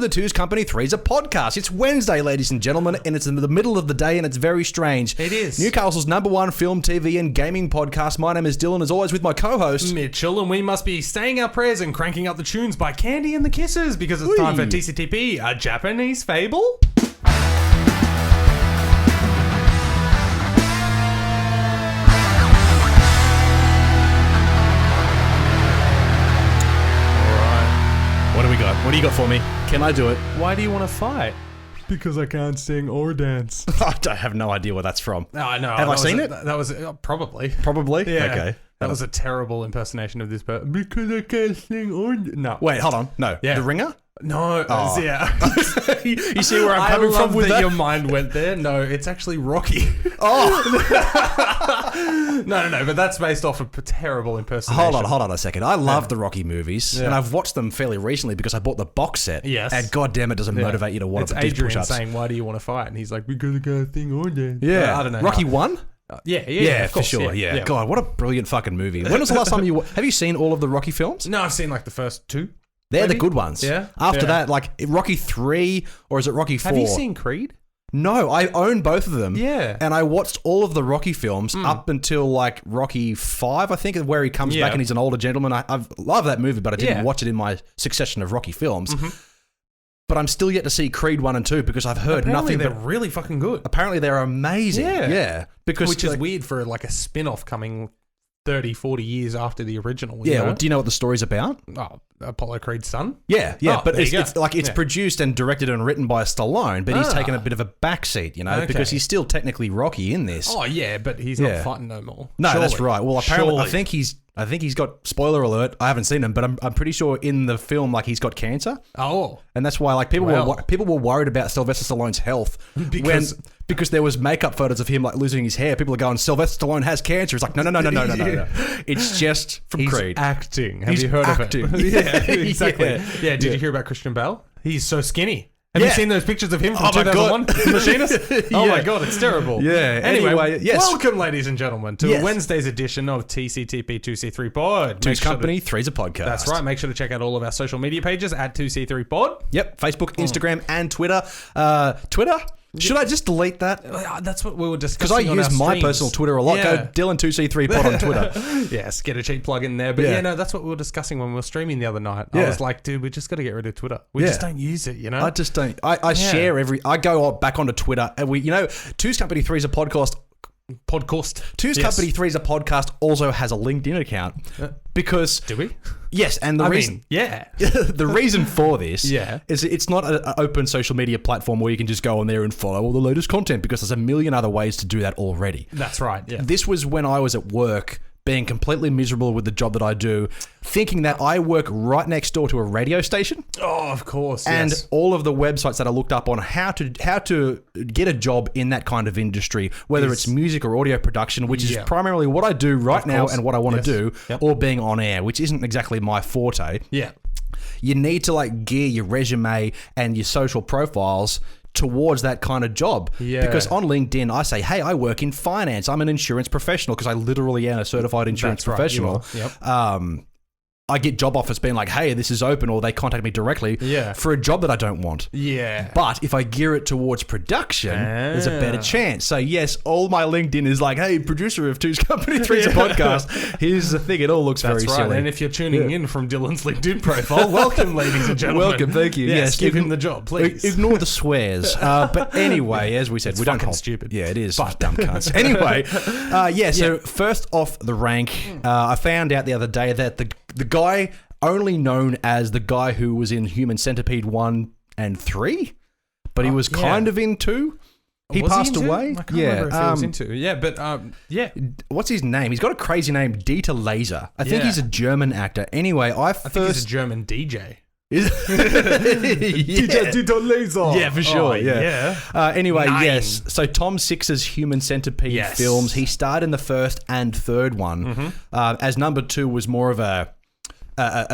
welcome to Two's Company, Three's a Podcast. It's Wednesday, ladies and gentlemen, and it's in the middle of the day, and it's very strange. It is. Newcastle's #1 film, TV, and gaming podcast. My name is Dylan, as always, with my co-host Mitchell, and we must be saying our prayers and cranking up the tunes by Candy and the Kisses, because it's time for Tctp, a Japanese fable. What do you got for me? Can I do it? Why do you want to fight? Because I can't sing or dance. I have no idea where that's from. No, I know. Have I seen it? That was probably. Probably? Yeah. Okay. That was a terrible impersonation of this person. Because I can't sing or no. Wait, hold on. No. Yeah. The Ringer? No. Oh. Yeah. You see where I'm coming from with that? Your mind went there. No, it's actually Rocky. Oh. No. But that's based off a terrible impersonation. Hold on a second. I love the Rocky movies, and I've watched them fairly recently because I bought the box set. Yes. And goddamn, it doesn't motivate you to want to do Adrian push-ups. saying, "Why do you want to fight?" And he's like, "Because I can't sing or dance." Yeah. I don't know. Rocky 1? Yeah, for sure. Yeah. God, what a brilliant fucking movie. When was the last time have you seen all of the Rocky films? No, I've seen like the first two. They're maybe? the good ones. Yeah. After that, like Rocky 3, or is it Rocky 4? Have you seen Creed? No, I own both of them. Yeah. And I watched all of the Rocky films up until like Rocky 5, I think, where he comes back and he's an older gentleman. I love that movie, but I didn't watch it in my succession of Rocky films. Mm-hmm. But I'm still yet to see Creed 1 and 2 because I've heard Apparently nothing. They're really fucking good. Apparently they're amazing. Yeah. Because Which is weird for like a spin-off coming 30, 40 years after the original. Yeah, well, do you know what the story's about? Oh, Apollo Creed's son? Yeah, Oh, but there you it's go. like it's produced and directed and written by Stallone, but he's taken a bit of a backseat, because he's still technically Rocky in this. Oh, yeah, but he's not fighting no more. No, Surely. that's right. Well, apparently, Surely. I think he's got, spoiler alert, I haven't seen him, but I'm pretty sure in the film, like, he's got cancer. Oh. And that's why, like, people were worried about Sylvester Stallone's health because there was makeup photos of him, like, losing his hair. People are going, Sylvester Stallone has cancer. It's like, no. It's just from Creed. Acting. Have He's you heard acting. of it? Yeah, exactly. Yeah, did you hear about Christian Bale? He's so skinny. Have you seen those pictures of him from 2001? Machinist? Oh my God, it's terrible. Yeah. Anyway, yes. Welcome, ladies and gentlemen, to Wednesday's edition of TCTP 2C3 Pod. Two's Company, Three's a Podcast. That's right. Make sure to check out all of our social media pages at 2C3 Pod. Yep. Facebook, Instagram, and Twitter. Twitter? Should I just delete that? That's what we were discussing. Because I use my personal Twitter a lot. Yeah. Go Dylan2C3 Pod on Twitter. Yes, get a cheap plug in there. But that's what we were discussing when we were streaming the other night. I was like, dude, we just got to get rid of Twitter. We just don't use it, I just don't. I share I go back onto Twitter and Two's Company, Three's a Podcast. Two's Company, Three's a Podcast also has a LinkedIn account. Because... Do we? Yes, and the reason... the reason for this is it's not an open social media platform where you can just go on there and follow all the latest content, because there's a million other ways to do that already. That's right, yeah. This was when I was at work, being completely miserable with the job that I do, thinking that I work right next door to a radio station. Oh, of course, and all of the websites that I looked up on how to get a job in that kind of industry, whether it's music or audio production, which is primarily what I do right now and what I want to do, or being on air, which isn't exactly my forte. Yeah. You need to gear your resume and your social profiles towards that kind of job. Yeah. Because on LinkedIn, I say, hey, I work in finance. I'm an insurance professional, because I literally am a certified insurance professional. Right, yep. I get job offers being like, hey, this is open, or they contact me directly for a job that I don't want. Yeah. But if I gear it towards production, there's a better chance. So yes, all my LinkedIn is like, hey, producer of Two's Company, Three's a Podcast. Here's the thing, it all looks very silly. And if you're tuning in from Dylan's LinkedIn profile, welcome, ladies and gentlemen. Welcome, thank you. Yes, give him the job, please. Ignore the swears. But anyway, as we said, we don't hold... stupid. Yeah, it is. Dumb cunts. Anyway, so first off the rank, I found out the other day that the guy only known as the guy who was in Human Centipede 1 and 3, but he was kind of in 2. He passed away. I can't remember if he was into. Yeah, but what's his name? He's got a crazy name, Dieter Laser. I think he's a German actor. Anyway, I think he's a German DJ. Dieter Laser. Yeah, for sure. Anyway, 9. yes. So Tom Six's Human Centipede films, he starred in the first and third one. As number 2 was more of a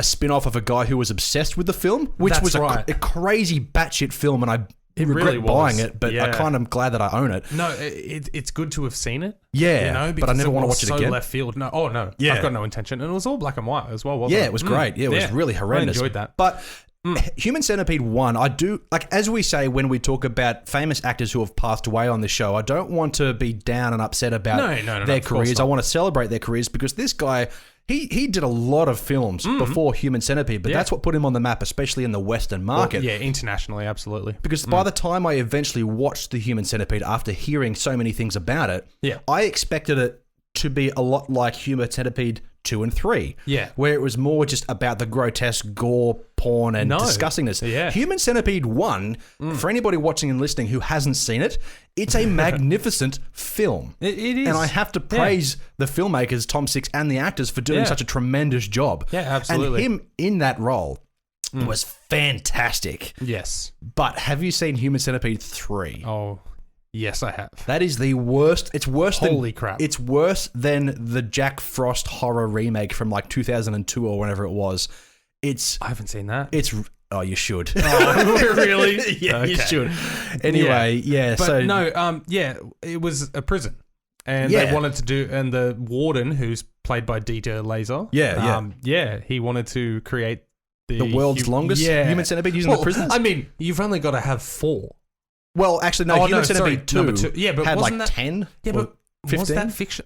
spin-off of a guy who was obsessed with the film, which was a crazy batshit film, and I regret buying it, but I kind of glad that I own it. No, it's good to have seen it. Yeah, but I never want to watch it again. Left field. No, I've got no intention, and it was all black and white as well. Wasn't it? It was great. Yeah, it was really horrendous. I enjoyed that. But Human Centipede 1, I do, like, as we say when we talk about famous actors who have passed away on the show, I don't want to be down and upset about their careers. I want to celebrate their careers because this guy, he did a lot of films before Human Centipede, but that's what put him on the map, especially in the Western market. Well, internationally, absolutely. Because by the time I eventually watched the Human Centipede after hearing so many things about it, I expected it to be a lot like Human Centipede 2 and 3. Yeah. Where it was more just about the grotesque gore, porn, and disgustingness. Yeah. Human Centipede 1, for anybody watching and listening who hasn't seen it, it's a magnificent film. It is. And I have to praise the filmmakers, Tom Six, and the actors for doing such a tremendous job. Yeah, absolutely. And him in that role was fantastic. Yes. But have you seen Human Centipede 3? Oh, yes, I have. That is the worst. It's worse than... Holy crap. It's worse than the Jack Frost horror remake from like 2002 or whenever it was. I haven't seen that. Oh, you should. Oh, really? Yeah, you should. Anyway, it was a prison. And they wanted to do... And the warden, who's played by Dieter Laser... he wanted to create the world's longest Human Centipede using the prisons? I mean, you've only got to have 4. Well, actually, no. Human Centipede 2 yeah, but had wasn't like that, 10. Yeah, but 15? Was that fiction?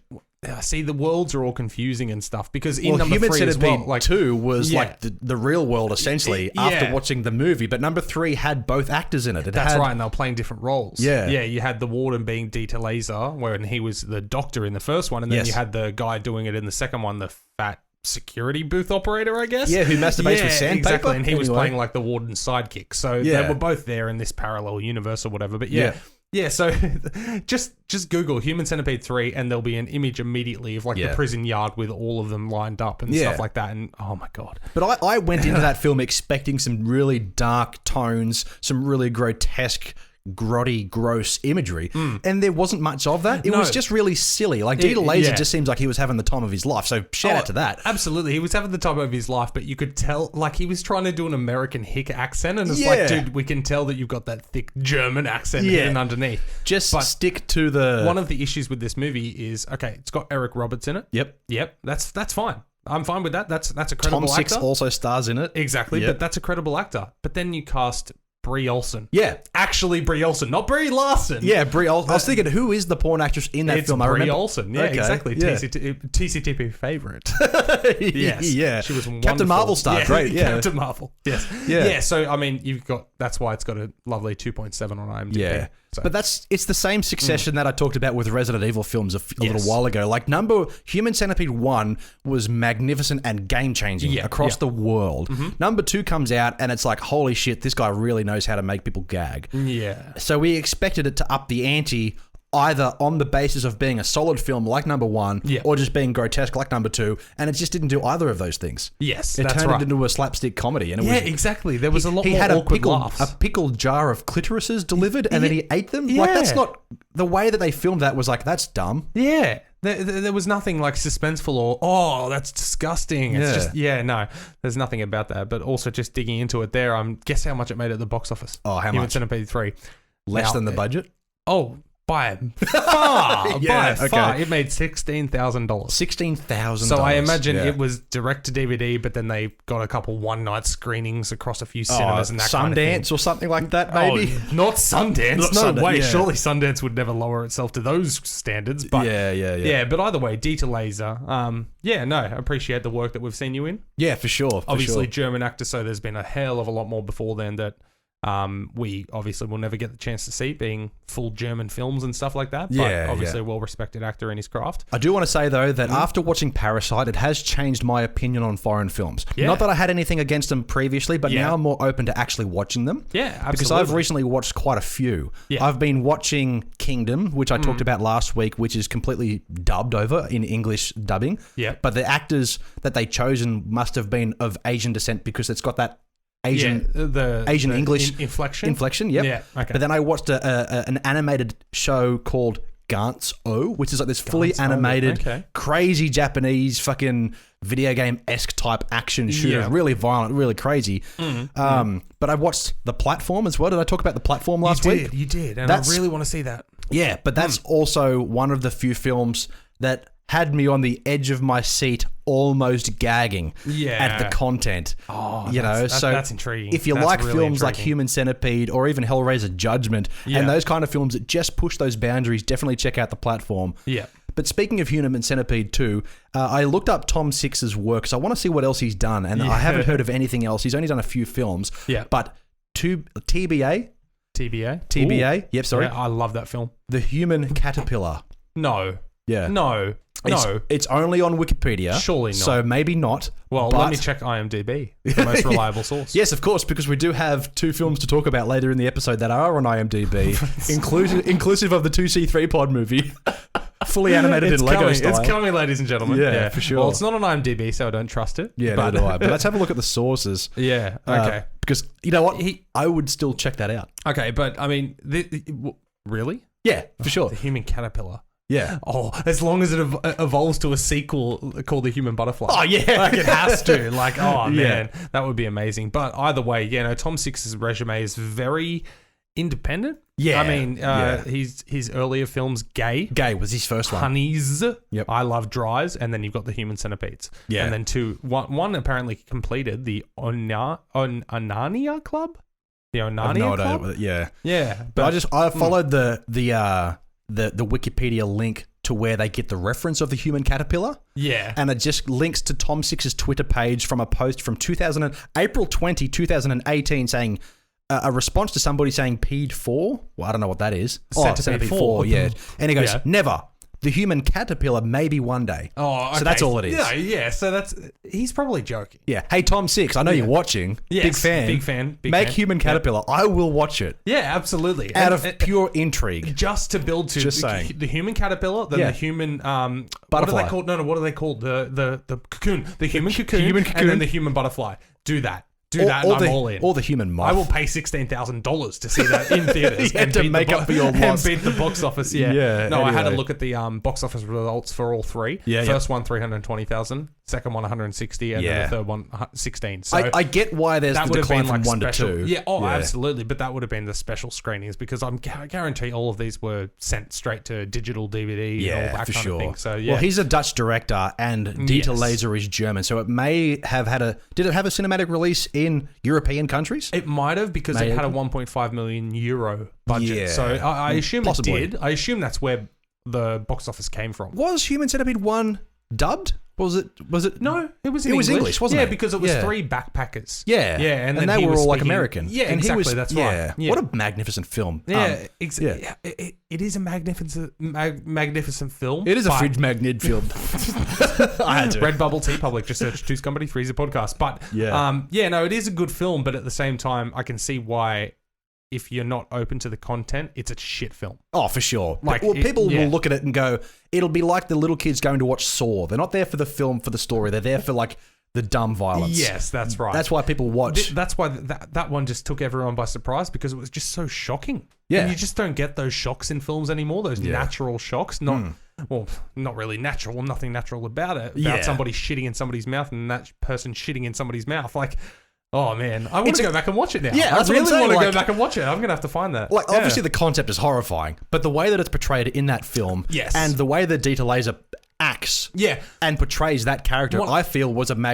See, the worlds are all confusing and stuff because in number Human 3 Centipede as well, like 2 was like the real world essentially after watching the movie, but number 3 had both actors in it. That's right, and they were playing different roles. Yeah, you had the warden being Dieter Laser, when he was the doctor in the first one, and then you had the guy doing it in the second one, the fat security booth operator, I guess. Yeah, who masturbates with sandpaper. Exactly, and he was playing like the warden's sidekick. So they were both there in this parallel universe or whatever. But so just Google Human Centipede 3 and there'll be an image immediately of like the prison yard with all of them lined up and stuff like that. And oh my God. But I went into that film expecting some really dark tones, some really grotesque, grotty, gross imagery. And there wasn't much of that. It was just really silly. Like Dieter Laser just seems like he was having the time of his life. So shout out to that. Absolutely. He was having the time of his life, but you could tell like he was trying to do an American hick accent and it's like, dude, we can tell that you've got that thick German accent hidden underneath. Just stick to the... One of the issues with this movie is, okay, it's got Eric Roberts in it. Yep. That's fine. I'm fine with that. That's a credible actor. Tom Six also stars in it. Exactly, but that's a credible actor. But then you cast Brie Olsen. Yeah. Actually Brie Olsen, not Brie Larson. Yeah, Brie Olsen. I was thinking, who is the porn actress in that film? It's Brie Olsen. Yeah, exactly. Yeah. TCTP favorite. Yes. Yeah. She was wonderful. Captain Marvel star. Great. Yeah. Captain Marvel. Yes. Yeah. So, I mean, that's why it's got a lovely 2.7 on IMDb. Yeah. So. But it's the same succession that I talked about with Resident Evil films a little while ago. Like Human Centipede 1 was magnificent and game-changing across the world. Number 2 comes out and it's like, holy shit, this guy really knows how to make people gag. Yeah. So we expected it to up the ante either on the basis of being a solid film like number 1 or just being grotesque like number 2, and it just didn't do either of those things. Yes, it turned it into a slapstick comedy. And it was, exactly. There was a lot more awkward laughs. A pickled jar of clitorises delivered and then he ate them. Like, that's not... The way that they filmed that was like, that's dumb. Yeah. There was nothing like suspenseful or, oh, that's disgusting. It's just, no, there's nothing about that. But also just digging into it there, guess how much it made at the box office? Oh, how Human much? Centipede 3. Less than the budget? Oh, by far. By far. Okay. It made $16,000. $16,000. So I imagine it was direct to DVD, but then they got a couple one-night screenings across a few cinemas and that kind of thing. Sundance or something like that, maybe? Not Sundance. No way. Surely Sundance would never lower itself to those standards. But yeah, but either way, Dieter Laser, I appreciate the work that we've seen you in. Yeah, for sure. Obviously, German actor, so there's been a hell of a lot more before then that we obviously will never get the chance to see, being full German films and stuff like that. But obviously a well-respected actor in his craft. I do want to say, though, that after watching Parasite, it has changed my opinion on foreign films. Yeah. Not that I had anything against them previously, but now I'm more open to actually watching them. Yeah, absolutely. Because I've recently watched quite a few. Yeah. I've been watching Kingdom, which I talked about last week, which is completely dubbed over in English dubbing. Yeah. But the actors that they chosen must have been of Asian descent because it's got that Asian English inflection. Yep. Yeah. Okay. But then I watched an animated show called Gantz O, which is like this fully animated, crazy Japanese fucking video game-esque type action shooter. Really violent, really crazy. But I watched The Platform as well. Did I talk about The Platform last week? You did. And I really want to see that. Yeah, but that's also one of the few films that had me on the edge of my seat, almost gagging at the content. Oh, so that's intriguing. If you like really films like Human Centipede or even Hellraiser Judgment and those kind of films that just push those boundaries, definitely check out the platform. Yeah. But speaking of Human Centipede 2, I looked up Tom Six's work because I want to see what else he's done, and I haven't heard of anything else. He's only done a few films. Yeah. But TBA? TBA? Ooh. Yep, sorry. Yeah, I love that film. The Human Caterpillar. No. Yeah. No. It's only on Wikipedia. Surely not. So maybe not. Well, let me check IMDb, the most reliable source. Yes, of course, because we do have 2 films to talk about later in the episode that are on IMDb, inclusive of the 2C3 Pod movie. Fully animated in Lego style. It's coming, ladies and gentlemen. Yeah, for sure. Well, it's not on IMDb, so I don't trust it. Yeah, neither do I. But let's have a look at the sources. Yeah, okay. Because, you know what? I would still check that out. Okay, but, I mean, really? Yeah, for sure. The Human Caterpillar. Yeah. Oh, as long as it evolves to a sequel called The Human Butterfly. Oh, yeah. Like, it has to. Like, oh, man. That would be amazing. But either way, Tom Six's resume is very independent. Yeah. I mean, his earlier films, Gay was his first one. Honeys. Yep. I Love Dries. And then you've got The Human Centipedes. Yeah. And then one apparently completed the Onania Club? The Onania Club? Yeah. Yeah. But I followed the Wikipedia link to where they get the reference of the Human Caterpillar. Yeah. And it just links to Tom Six's Twitter page from a post from April 20, 2018 saying a response to somebody saying PED 4. Well, I don't know what that is. Centipede 4, yeah. And he goes, never. The Human Caterpillar, maybe one day. Oh, okay. So that's all it is. Yeah. So he's probably joking. Yeah. Hey, Tom Six, I know you're watching. Yes, Big fan. Make Human Caterpillar. I will watch it. Yeah, absolutely. Out of pure intrigue. Just to build to the Human Caterpillar, then the Human Butterfly. What are they called? No, what are they called? The cocoon. The Human cocoon. And then the Human Butterfly. Do that. And I'm all in. Or the Human Moth. I will pay $16,000 to see that in theaters and to make up for your loss. And beat the box office. Yeah. No, anyway. I had a look at the box office results for all 3. Yeah. First one 320,000, second one 160, and then the third one 16. So I get why there's the decline from 1 to 2. Yeah. Oh, absolutely. But that would have been the special screenings because I guarantee all of these were sent straight to digital DVD and all that kind of thing. So yeah. Well, he's a Dutch director, and Dieter Laser is German, so it may have had did it have a cinematic release in European countries? It might have because it had a 1.5 million euro budget. Yeah. So I assume possibly. It did. I assume that's where the box office came from. Was Human Centipede 1 dubbed? Was it? No, it was English, wasn't it? Yeah, because it was 3 backpackers. Yeah. And then they were all like American. Yeah, and exactly. That's right. Yeah. What a magnificent film. Yeah, exactly. It is a magnificent film. It is a fridge magnet film. I had to. Redbubble Tea Public. Just search Two Scumberty Freezer Podcast. But no, it is a good film. But at the same time, I can see why. If you're not open to the content, it's a shit film. Oh, for sure. People will look at it and go, it'll be like the little kids going to watch Saw. They're not there for the film, for the story. They're there for the dumb violence. Yes, that's right. That's why people watch. That's why that one just took everyone by surprise because it was just so shocking. Yeah. And you just don't get those shocks in films anymore, those natural shocks. Not really natural. Nothing natural about it. About somebody shitting in somebody's mouth and that person shitting in somebody's mouth. Oh, man. I want to go back and watch it now. Yeah, I really want to go back and watch it. I'm going to have to find that. Obviously, the concept is horrifying, but the way that it's portrayed in that film and the way that Dieter Laser acts and portrays that character, I feel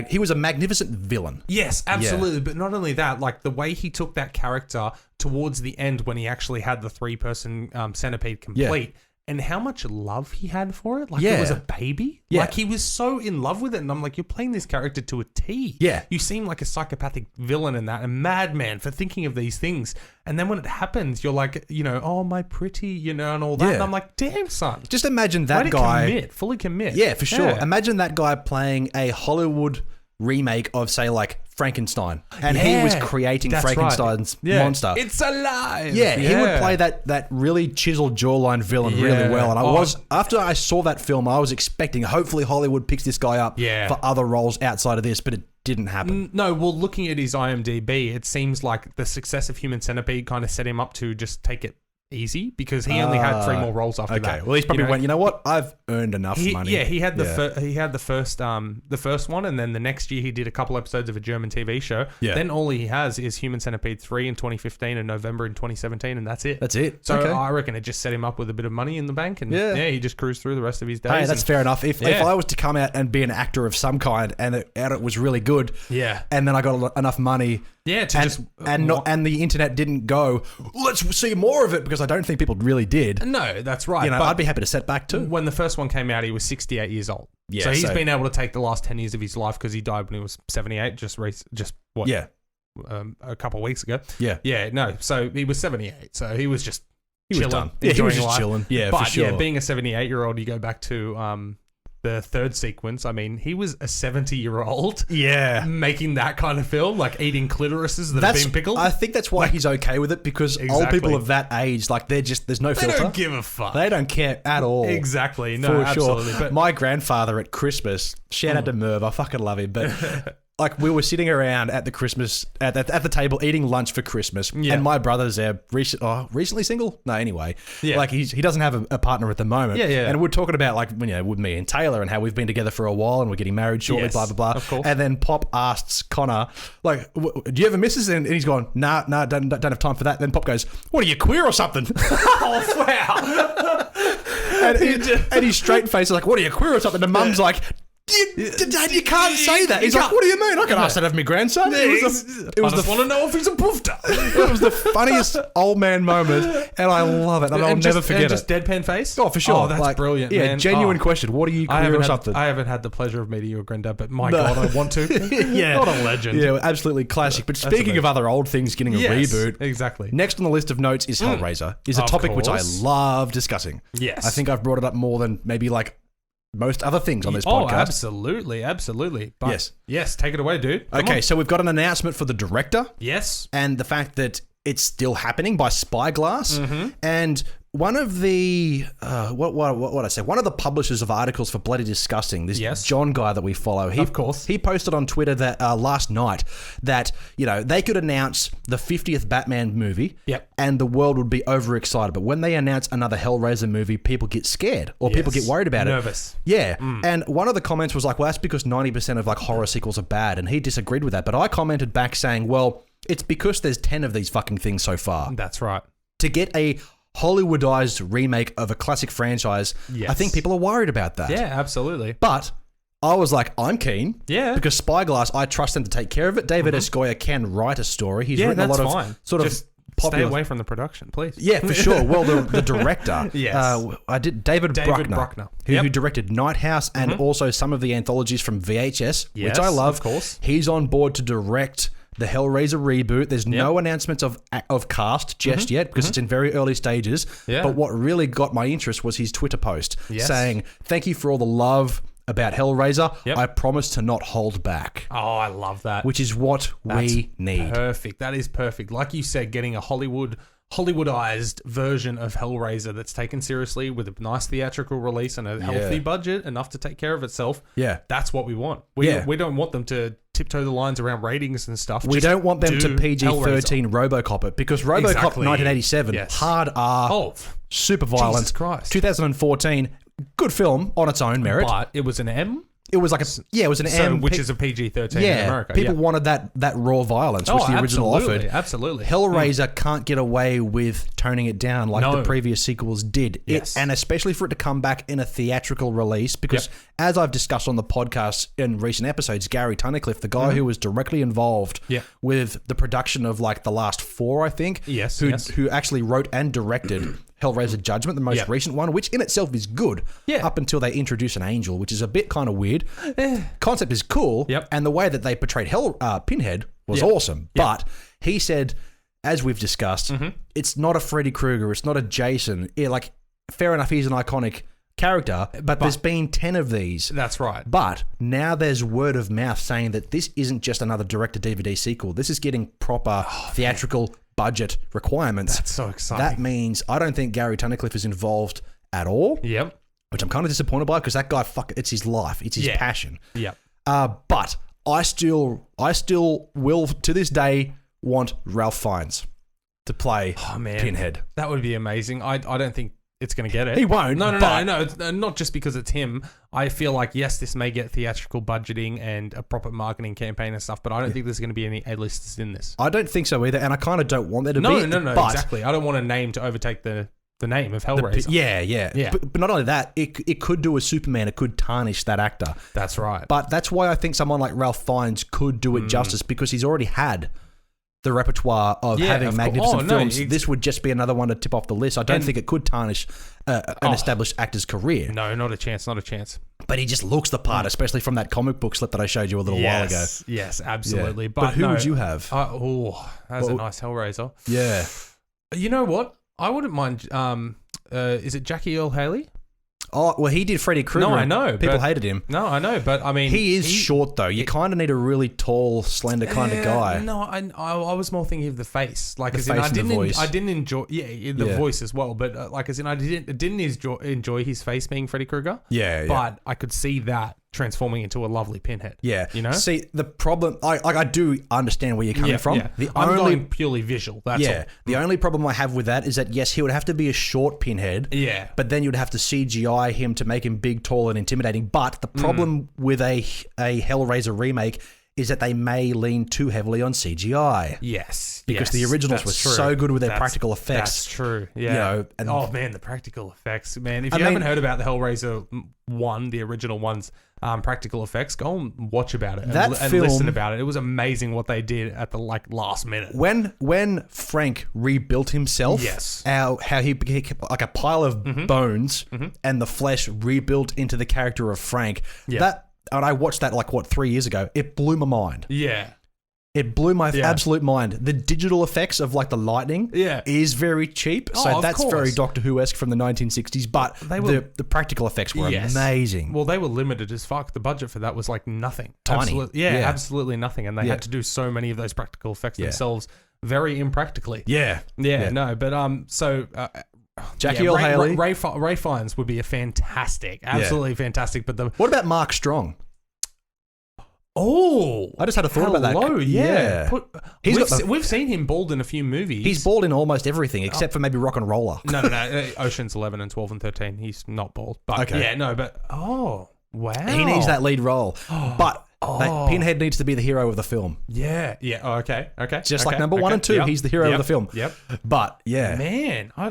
he was a magnificent villain. Yes, absolutely. But not only that, the way he took that character towards the end when he actually had the 3-person centipede complete. And how much love he had for it. It was a baby. Yeah. He was so in love with it. And I'm like, you're playing this character to a T. Yeah. You seem like a psychopathic villain in that, a madman for thinking of these things. And then when it happens, you're like, oh, my pretty, and all that. And I'm like, damn, son. Just imagine that guy. Fully commit. Yeah, for sure. Yeah. Imagine that guy playing a Hollywood remake of, say, Frankenstein, and he was creating Frankenstein's monster. It's alive. Yeah, he would play that really chiseled jawline villain really well. And after I saw that film, I was expecting hopefully Hollywood picks this guy up for other roles outside of this, but it didn't happen. No, well, looking at his IMDb, it seems like the success of Human Centipede kind of set him up to just take it easy because he only had 3 more roles after that. Well, he's probably went, you know what? I've earned enough money. Yeah, he had the first one, and then the next year he did a couple episodes of a German TV show. Yeah. Then all he has is Human Centipede 3 in 2015 and November in 2017, and that's it. That's it. So I reckon it just set him up with a bit of money in the bank, and he just cruised through the rest of his days. Hey, that's fair enough. If I was to come out and be an actor of some kind and it was really good, and then I got enough money, and the internet didn't go, let's see more of it, because I don't think people really did. No, that's right. You know, I'd be happy to set back too. When the first one came out, he was 68 years old. Yeah, so he's been able to take the last 10 years of his life because he died when he was 78. A couple of weeks ago. Yeah. No, so he was 78. So he was just chilling. Done. Yeah, he was just chilling. Yeah, but for sure. Yeah, being a 78-year-old, you go back to the third sequence. I mean, he was a 70-year-old. Yeah. Making that kind of film, like eating clitorises that have been pickled. I think that's why he's okay with it, because old people of that age, like, there's no filter. They don't give a fuck. They don't care at all. Exactly. No, absolutely. Sure. But my grandfather at Christmas, shout out to Merv, I fucking love him, but like, we were sitting around at the Christmas at the table eating lunch for Christmas, and my brother's recently single. No, anyway, like he doesn't have a partner at the moment. And we're talking about, like, with me and Taylor and how we've been together for a while and we're getting married shortly, blah blah blah. Of course. And then Pop asks Connor, like, "Do you have a missus?" And he's gone, "Nah, don't have time for that." Then Pop goes, "What are you, queer or something?" Oh wow! and he's straight face is like, "What are you, queer or something?" And Mum's like, Dad, you can't say that. He's like, what do you mean? I can ask that of my grandson. I just want to know if he's a poofter. It was the funniest old man moment, and I love it, and I'll never forget it. Just deadpan face? Oh, for sure. Oh, that's brilliant, yeah, man. genuine question. What are you, queer or something? I haven't had the pleasure of meeting your granddad, but my God, I want to. Yeah. What a legend. Yeah, absolutely classic. But speaking of other old things getting a reboot, exactly. Next on the list of notes is Hellraiser. Is a topic which I love discussing. Yes. I think I've brought it up more than maybe like most other things on this podcast. Oh, absolutely. But yes, take it away, dude. Okay, so we've got an announcement for the director. Yes. And the fact that it's still happening by Spyglass. And one of the one of the publishers of articles for Bloody Disgusting, this John guy that we follow, of course, he posted on Twitter that last night that they could announce the 50th Batman movie, and the world would be overexcited. But when they announce another Hellraiser movie, people get scared or people get worried about nervous. Yeah, and one of the comments was like, "Well, that's because 90% of like horror sequels are bad," and he disagreed with that. But I commented back saying, "Well, it's because there's 10 of these fucking things so far." That's right. To get a Hollywoodized remake of a classic franchise, I think people are worried about that. Yeah, absolutely. But I was like, I'm keen. Yeah. Because Spyglass, I trust them to take care of it. David S. Goyer can write a story. He's written a lot of sort of popular... Stay away from the production, please. Yeah, for sure. Well, the director, David Bruckner, who directed Night House and also some of the anthologies from VHS, which I love. Of course. He's on board to direct the Hellraiser reboot. There's no announcements of cast just yet because it's in very early stages. Yeah. But what really got my interest was his Twitter post saying, "Thank you for all the love about Hellraiser. I promise to not hold back." Oh, I love that. Which is what we need. Perfect. That is perfect. Like you said, getting a Hollywoodized version of Hellraiser that's taken seriously with a nice theatrical release and a healthy budget, enough to take care of itself. Yeah. That's what we want. We don't want them to tiptoe the lines around ratings and stuff. We don't want them to PG-13 RoboCop it, because RoboCop 1987, hard R, super violent. Jesus Christ. 2014, good film on its own merit. But it was an M? It was like it was an M, which is a PG-13 in America. People wanted that raw violence, which the original offered. Absolutely. Hellraiser can't get away with toning it down like the previous sequels did. And especially for it to come back in a theatrical release, because as I've discussed on the podcast in recent episodes, Gary Tunnicliffe, the guy who was directly involved with the production of like the last 4, I think, who actually wrote and directed Hellraiser Judgment, the most recent one, which in itself is good, up until they introduce an angel, which is a bit kind of weird. Concept is cool, and the way that they portrayed Pinhead was awesome. But he said, as we've discussed, it's not a Freddy Krueger, it's not a Jason. Like, fair enough, he's an iconic character, but there's been 10 of these. That's right. But now there's word of mouth saying that this isn't just another direct-to-DVD sequel. This is getting proper theatrical budget requirements. That's so exciting. That means I don't think Gary Tunnicliffe is involved at all. Yep. Which I'm kind of disappointed by, because that guy, it's his life. It's his passion. Yep. But I still will, to this day, want Ralph Fiennes. to play Pinhead. That would be amazing. I don't think it's going to get it. He won't. No. It's not just because it's him. I feel like, yes, this may get theatrical budgeting and a proper marketing campaign and stuff, but I don't think there's going to be any A-listers in this. I don't think so either, and I kind of don't want there to be. No, exactly. I don't want a name to overtake the name of Hellraiser. Yeah. But not only that, it could do a Superman. It could tarnish that actor. That's right. But that's why I think someone like Ralph Fiennes could do it justice, because he's already had the repertoire of having magnificent films. This would just be another one to tip off the list. I don't think it could tarnish an established actor's career. No, not a chance. But he just looks the part, especially from that comic book slip that I showed you a little while ago. Yes, absolutely. Yeah. But who would you have? That's a nice Hellraiser. Yeah. You know what? I wouldn't mind. Is it Jackie Earle Haley? Oh, well, he did Freddy Krueger. No, I know. People hated him. No, I know, but I mean... He is short, though. You kind of need a really tall, slender kind of guy. No, I was more thinking of the face. Like, the face and the voice. I didn't enjoy... Yeah, the voice as well, but like, as in, I didn't enjoy his face being Freddy Krueger. Yeah. But I could see that transforming into a lovely Pinhead. Yeah. You know? See, the problem... I do understand where you're coming from. Yeah. I'm going purely visual, that's all. The only problem I have with that is that, yes, he would have to be a short Pinhead. Yeah. But then you'd have to CGI him to make him big, tall, and intimidating. But the problem with a Hellraiser remake is that they may lean too heavily on CGI. Yes. Because the originals were so good with their practical effects. That's true. Yeah. You know, and the practical effects, man. If you haven't heard about the Hellraiser 1, the original one's practical effects, go and watch about it and listen about it. It was amazing what they did at the last minute. When Frank rebuilt himself, how he became like a pile of bones and the flesh rebuilt into the character of Frank. And I watched that 3 years ago. It blew my mind. Yeah. It blew my absolute mind. The digital effects of the lightning is very cheap. So that's very Doctor Who-esque from the 1960s. But the practical effects were amazing. Well, they were limited as fuck. The budget for that was nothing. Tiny. Absolutely nothing. And they had to do so many of those practical effects themselves very impractically. Jackie Earle Haley. Ray Fiennes would be absolutely fantastic. But what about Mark Strong? Oh, I just had a thought about that. Yeah. We've seen him bald in a few movies. He's bald in almost everything except for maybe Rock and Roller. No. Ocean's 11 and 12 and 13. He's not bald. But wow. He needs that lead role. But Pinhead needs to be the hero of the film. Yeah. Oh, okay. Just like number 1 and 2, he's the hero of the film. Yep. But man, I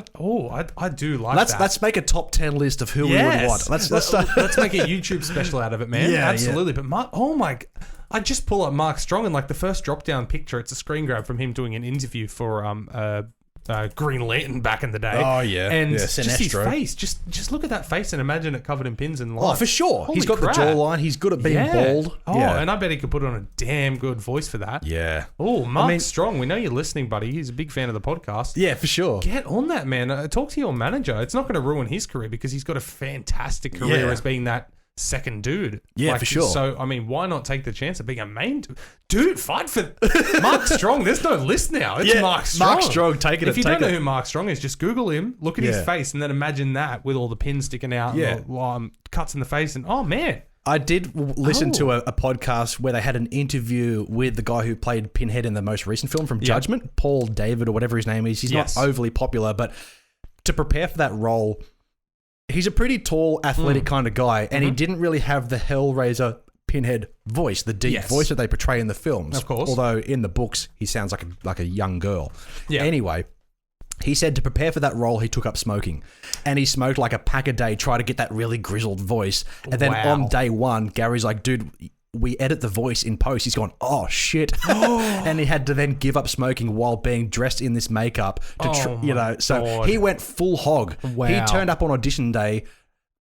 do like that. Let's make a top 10 list of who we would want. Let's make a YouTube special out of it, man. Yeah, absolutely. But I just pull up Mark Strong and the first drop down picture, it's a screen grab from him doing an interview for Green Lantern back in the day. Oh yeah, and just his face. Just look at that face and imagine it covered in pins and lines. Oh, for sure. He's got the jawline. He's good at being bald. Oh, and I bet he could put on a damn good voice for that. Yeah. Oh, Mark Strong. We know you're listening, buddy. He's a big fan of the podcast. Yeah, for sure. Get on that, man. Talk to your manager. It's not going to ruin his career because he's got a fantastic career as being that second dude. Yeah, for sure. So, why not take the chance of being a main dude? Fight for Mark Strong. There's no list now. It's Mark Strong. Mark Strong, If you don't know who Mark Strong is, just Google him, look at his face, and then imagine that with all the pins sticking out, and cuts in the face, and oh man. I did listen to a podcast where they had an interview with the guy who played Pinhead in the most recent film from Judgment, Paul David or whatever his name is. He's not overly popular, but to prepare for that role, he's a pretty tall, athletic kind of guy, and he didn't really have the Hellraiser Pinhead voice, the deep voice that they portray in the films. Of course. Although in the books, he sounds like a young girl. Yeah. Anyway, he said to prepare for that role, he took up smoking. And he smoked a pack a day, try to get that really grizzled voice. And then on day one, Gary's like, dude, we edit the voice in post. He's gone, oh shit. And he had to then give up smoking while being dressed in this makeup to so he went full hog. Wow. He turned up on audition day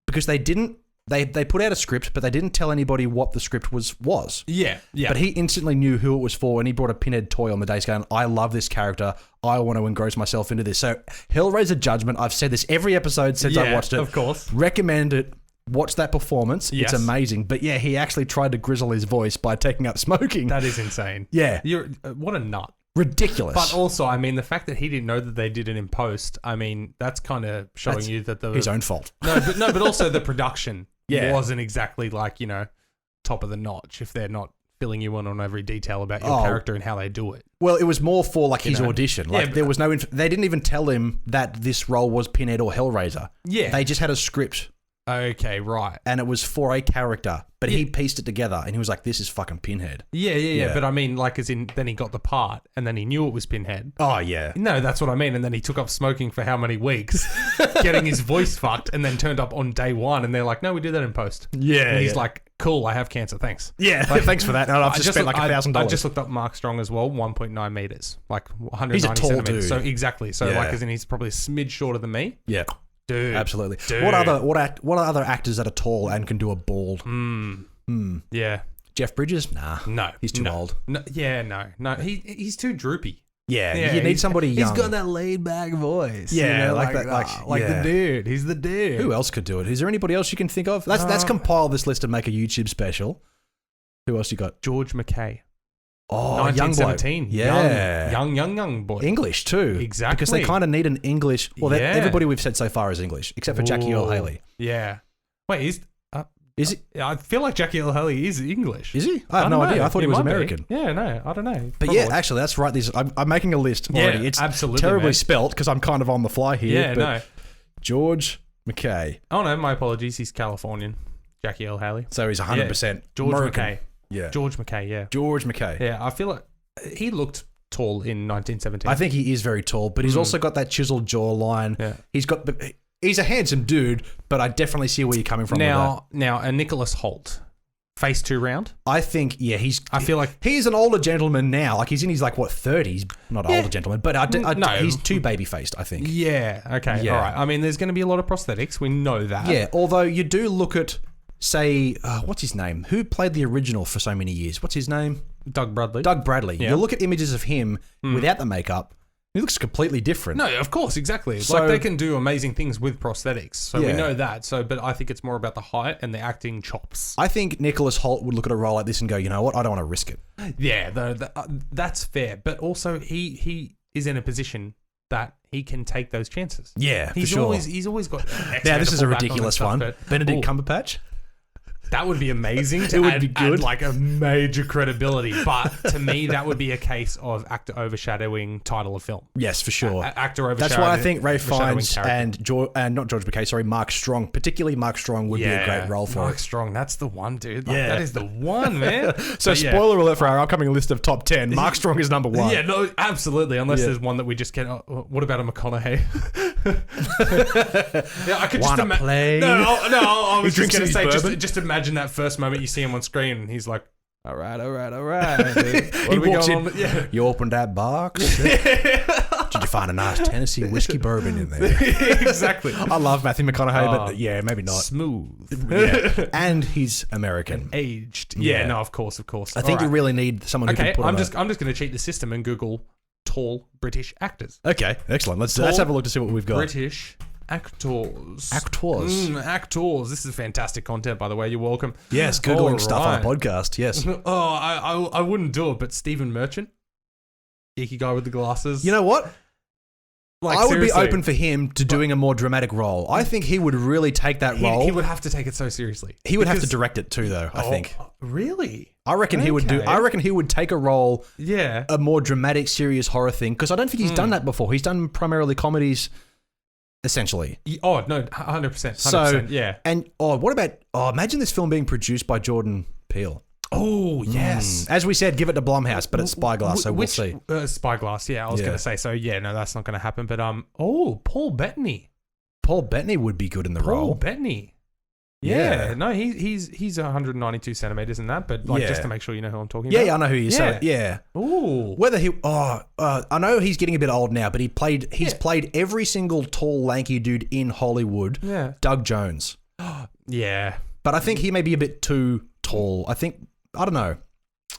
because they put out a script, but they didn't tell anybody what the script was. Yeah. But he instantly knew who it was for, and he brought a Pinhead toy on the day going, I love this character. I want to engross myself into this. So Hellraiser Judgment, I've said this every episode since I watched it. Of course. Recommend it. Watch that performance. Yes. It's amazing. But yeah, he actually tried to grizzle his voice by taking up smoking. That is insane. Yeah. What a nut. Ridiculous. But also, the fact that he didn't know that they did it in post, that's kind of showing you that his own fault. But also the production wasn't exactly top of the notch if they're not spilling you on every detail about your character and how they do it. Well, it was more for like his audition. Like there was no, they didn't even tell him that this role was Pinhead or Hellraiser. Yeah, they just had a script. Okay, right. And it was for a character, but he pieced it together and he was like, this is fucking Pinhead. Yeah. But I mean, like, as in, then he got the part and then he knew it was Pinhead. Oh, yeah. No, that's what I mean. And then he took up smoking for how many weeks, getting his voice fucked, and then turned up on day one and they're like, no, we do that in post. Yeah. And he's like, cool, I have cancer, thanks. Yeah, like, thanks for that. No, I've just spent like $1,000. I just looked up Mark Strong as well, 1.9 meters, like 190 he's a tall centimeters. dude. So exactly. So like, as in, he's probably a smidge shorter than me. Yeah. Dude, absolutely. Dude. What are other actors that are tall and can do a bald? Yeah. Jeff Bridges? Nah. No. He's too old. No. Yeah, no. He's too droopy. Yeah, you need somebody young. He's got that laid back voice. Yeah, you know, like the dude. He's the dude. Who else could do it? Is there anybody else you can think of? Let's compile this list and make a YouTube special. Who else you got? George McKay. Oh, 1917. Yeah. Young boy. English too. Exactly. Because they kind of need an English. Well, everybody we've said so far is English, except for Jackie Earle Haley. Yeah. Wait, is he? I feel like Jackie Earle Haley is English. Is he? I have no idea. I thought he was American. Yeah, no, I don't know. But yeah, actually, that's right. I'm making a list already. Yeah, it's absolutely, terribly spelt because I'm kind of on the fly here. Yeah, no. George McKay. Oh, no, my apologies. He's Californian. Jackie Earle Haley. So he's 100% George American. McKay. Yeah. George McKay, yeah. George McKay. Yeah, I feel like he looked tall in 1917. I think he is very tall, but he's also got that chiseled jawline. Yeah. He's a handsome dude, but I definitely see where you're coming from with that. Now, a Nicholas Hoult, face 2 round. I think, I feel like he's an older gentleman now. Like he's in his 30s. Not older gentleman, but he's too baby faced, I think. Yeah. Okay. Yeah. All right. I mean, there's going to be a lot of prosthetics. We know that. Yeah. Although you do look at, say, what's his name? Who played the original for so many years? What's his name? Doug Bradley. Yeah. You look at images of him without the makeup. He looks completely different. No, of course, exactly. So, like they can do amazing things with prosthetics. So we know that. So, but I think it's more about the height and the acting chops. I think Nicholas Hoult would look at a role like this and go, you know what? I don't want to risk it. Yeah, that's fair. But also, he is in a position that he can take those chances. Yeah, he's for sure. He's always got. Now this is a ridiculous one. Benedict Cumberbatch. That would be amazing to add like a major credibility. But to me, that would be a case of actor overshadowing title of film. Yes, for sure. Actor overshadowing. That's why I think Ralph Fiennes and not George McKay, sorry, Mark Strong, particularly Mark Strong would be a great role for Mark it. Strong, that's the one, dude. Like, that is the one, man. So spoiler alert for our upcoming list of top 10. Mark Strong is number 1. Yeah, no, absolutely. Unless there's one that we just get. What about a McConaughey? Yeah, I could just imagine. No, I was just going to say, just imagine that first moment you see him on screen and he's like, all right. He walks in. Yeah. You opened that box. Did you find a nice Tennessee whiskey bourbon in there? Exactly. I love Matthew McConaughey, but maybe not. Smooth. Yeah. And he's American. And aged. Yeah, no, of course. I think you really need someone who can put I'm just going to cheat the system and Google tall British actors. Okay, excellent. Let's have a look to see what we've got. British actors. Actors. This is fantastic content, by the way. You're welcome. Yes, Googling stuff on a podcast. Yes. I wouldn't do it, but Stephen Merchant, geeky guy with the glasses. You know what? Like, I would be open for him to doing a more dramatic role. I think he would really take that role. He would have to take it so seriously. He would have to direct it too, though. I think. Really? I reckon he would do. I reckon he would take a role. Yeah. A more dramatic, serious horror thing, because I don't think he's done that before. He's done primarily comedies. Essentially. Oh, no, 100%. So, yeah. And, what about, imagine this film being produced by Jordan Peele. Oh, yes. As we said, give it to Blumhouse, but it's Spyglass, so we'll see. Spyglass, yeah, I was going to say. So, yeah, no, that's not going to happen. But, Paul Bettany. Paul Bettany would be good in the role. Paul Bettany. Yeah. No, he's 192 centimeters in that, but just to make sure you know who I'm talking about. Yeah, I know who he is. Yeah. Ooh. Whether he I know he's getting a bit old now, but he's played every single tall, lanky dude in Hollywood. Yeah. Doug Jones. Yeah. But I think he may be a bit too tall. I don't know.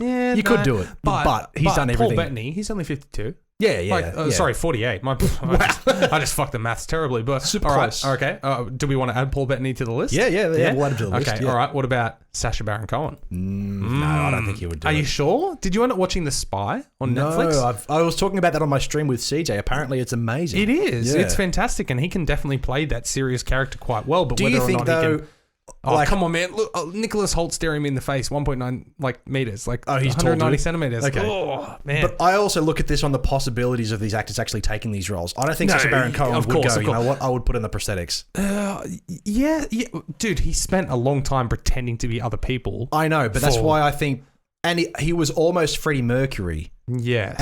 Yeah. You could do it. But he's done everything. Paul Bettany, he's only 52. Yeah. Sorry, 48. I just fucked the maths terribly. But super close. Okay. Do we want to add Paul Bettany to the list? Yeah. We'll add him to the list. Okay. All right. What about Sacha Baron Cohen? No, I don't think he would do it. Are you sure? Did you end up watching The Spy on Netflix? No, I was talking about that on my stream with CJ. Apparently, it's amazing. It is. Yeah. It's fantastic, and he can definitely play that serious character quite well. But do you think though? Oh, come on, man. Look, Nicholas Holt staring me in the face, 1.9 meters, he's 190 centimeters. Okay. Oh, man. But I also look at this on the possibilities of these actors actually taking these roles. I don't think Sacha Baron Cohen would go, you know what, I would put in the prosthetics. Yeah. Dude, he spent a long time pretending to be other people. I know, but that's why I think... And he was almost Freddie Mercury. Yes.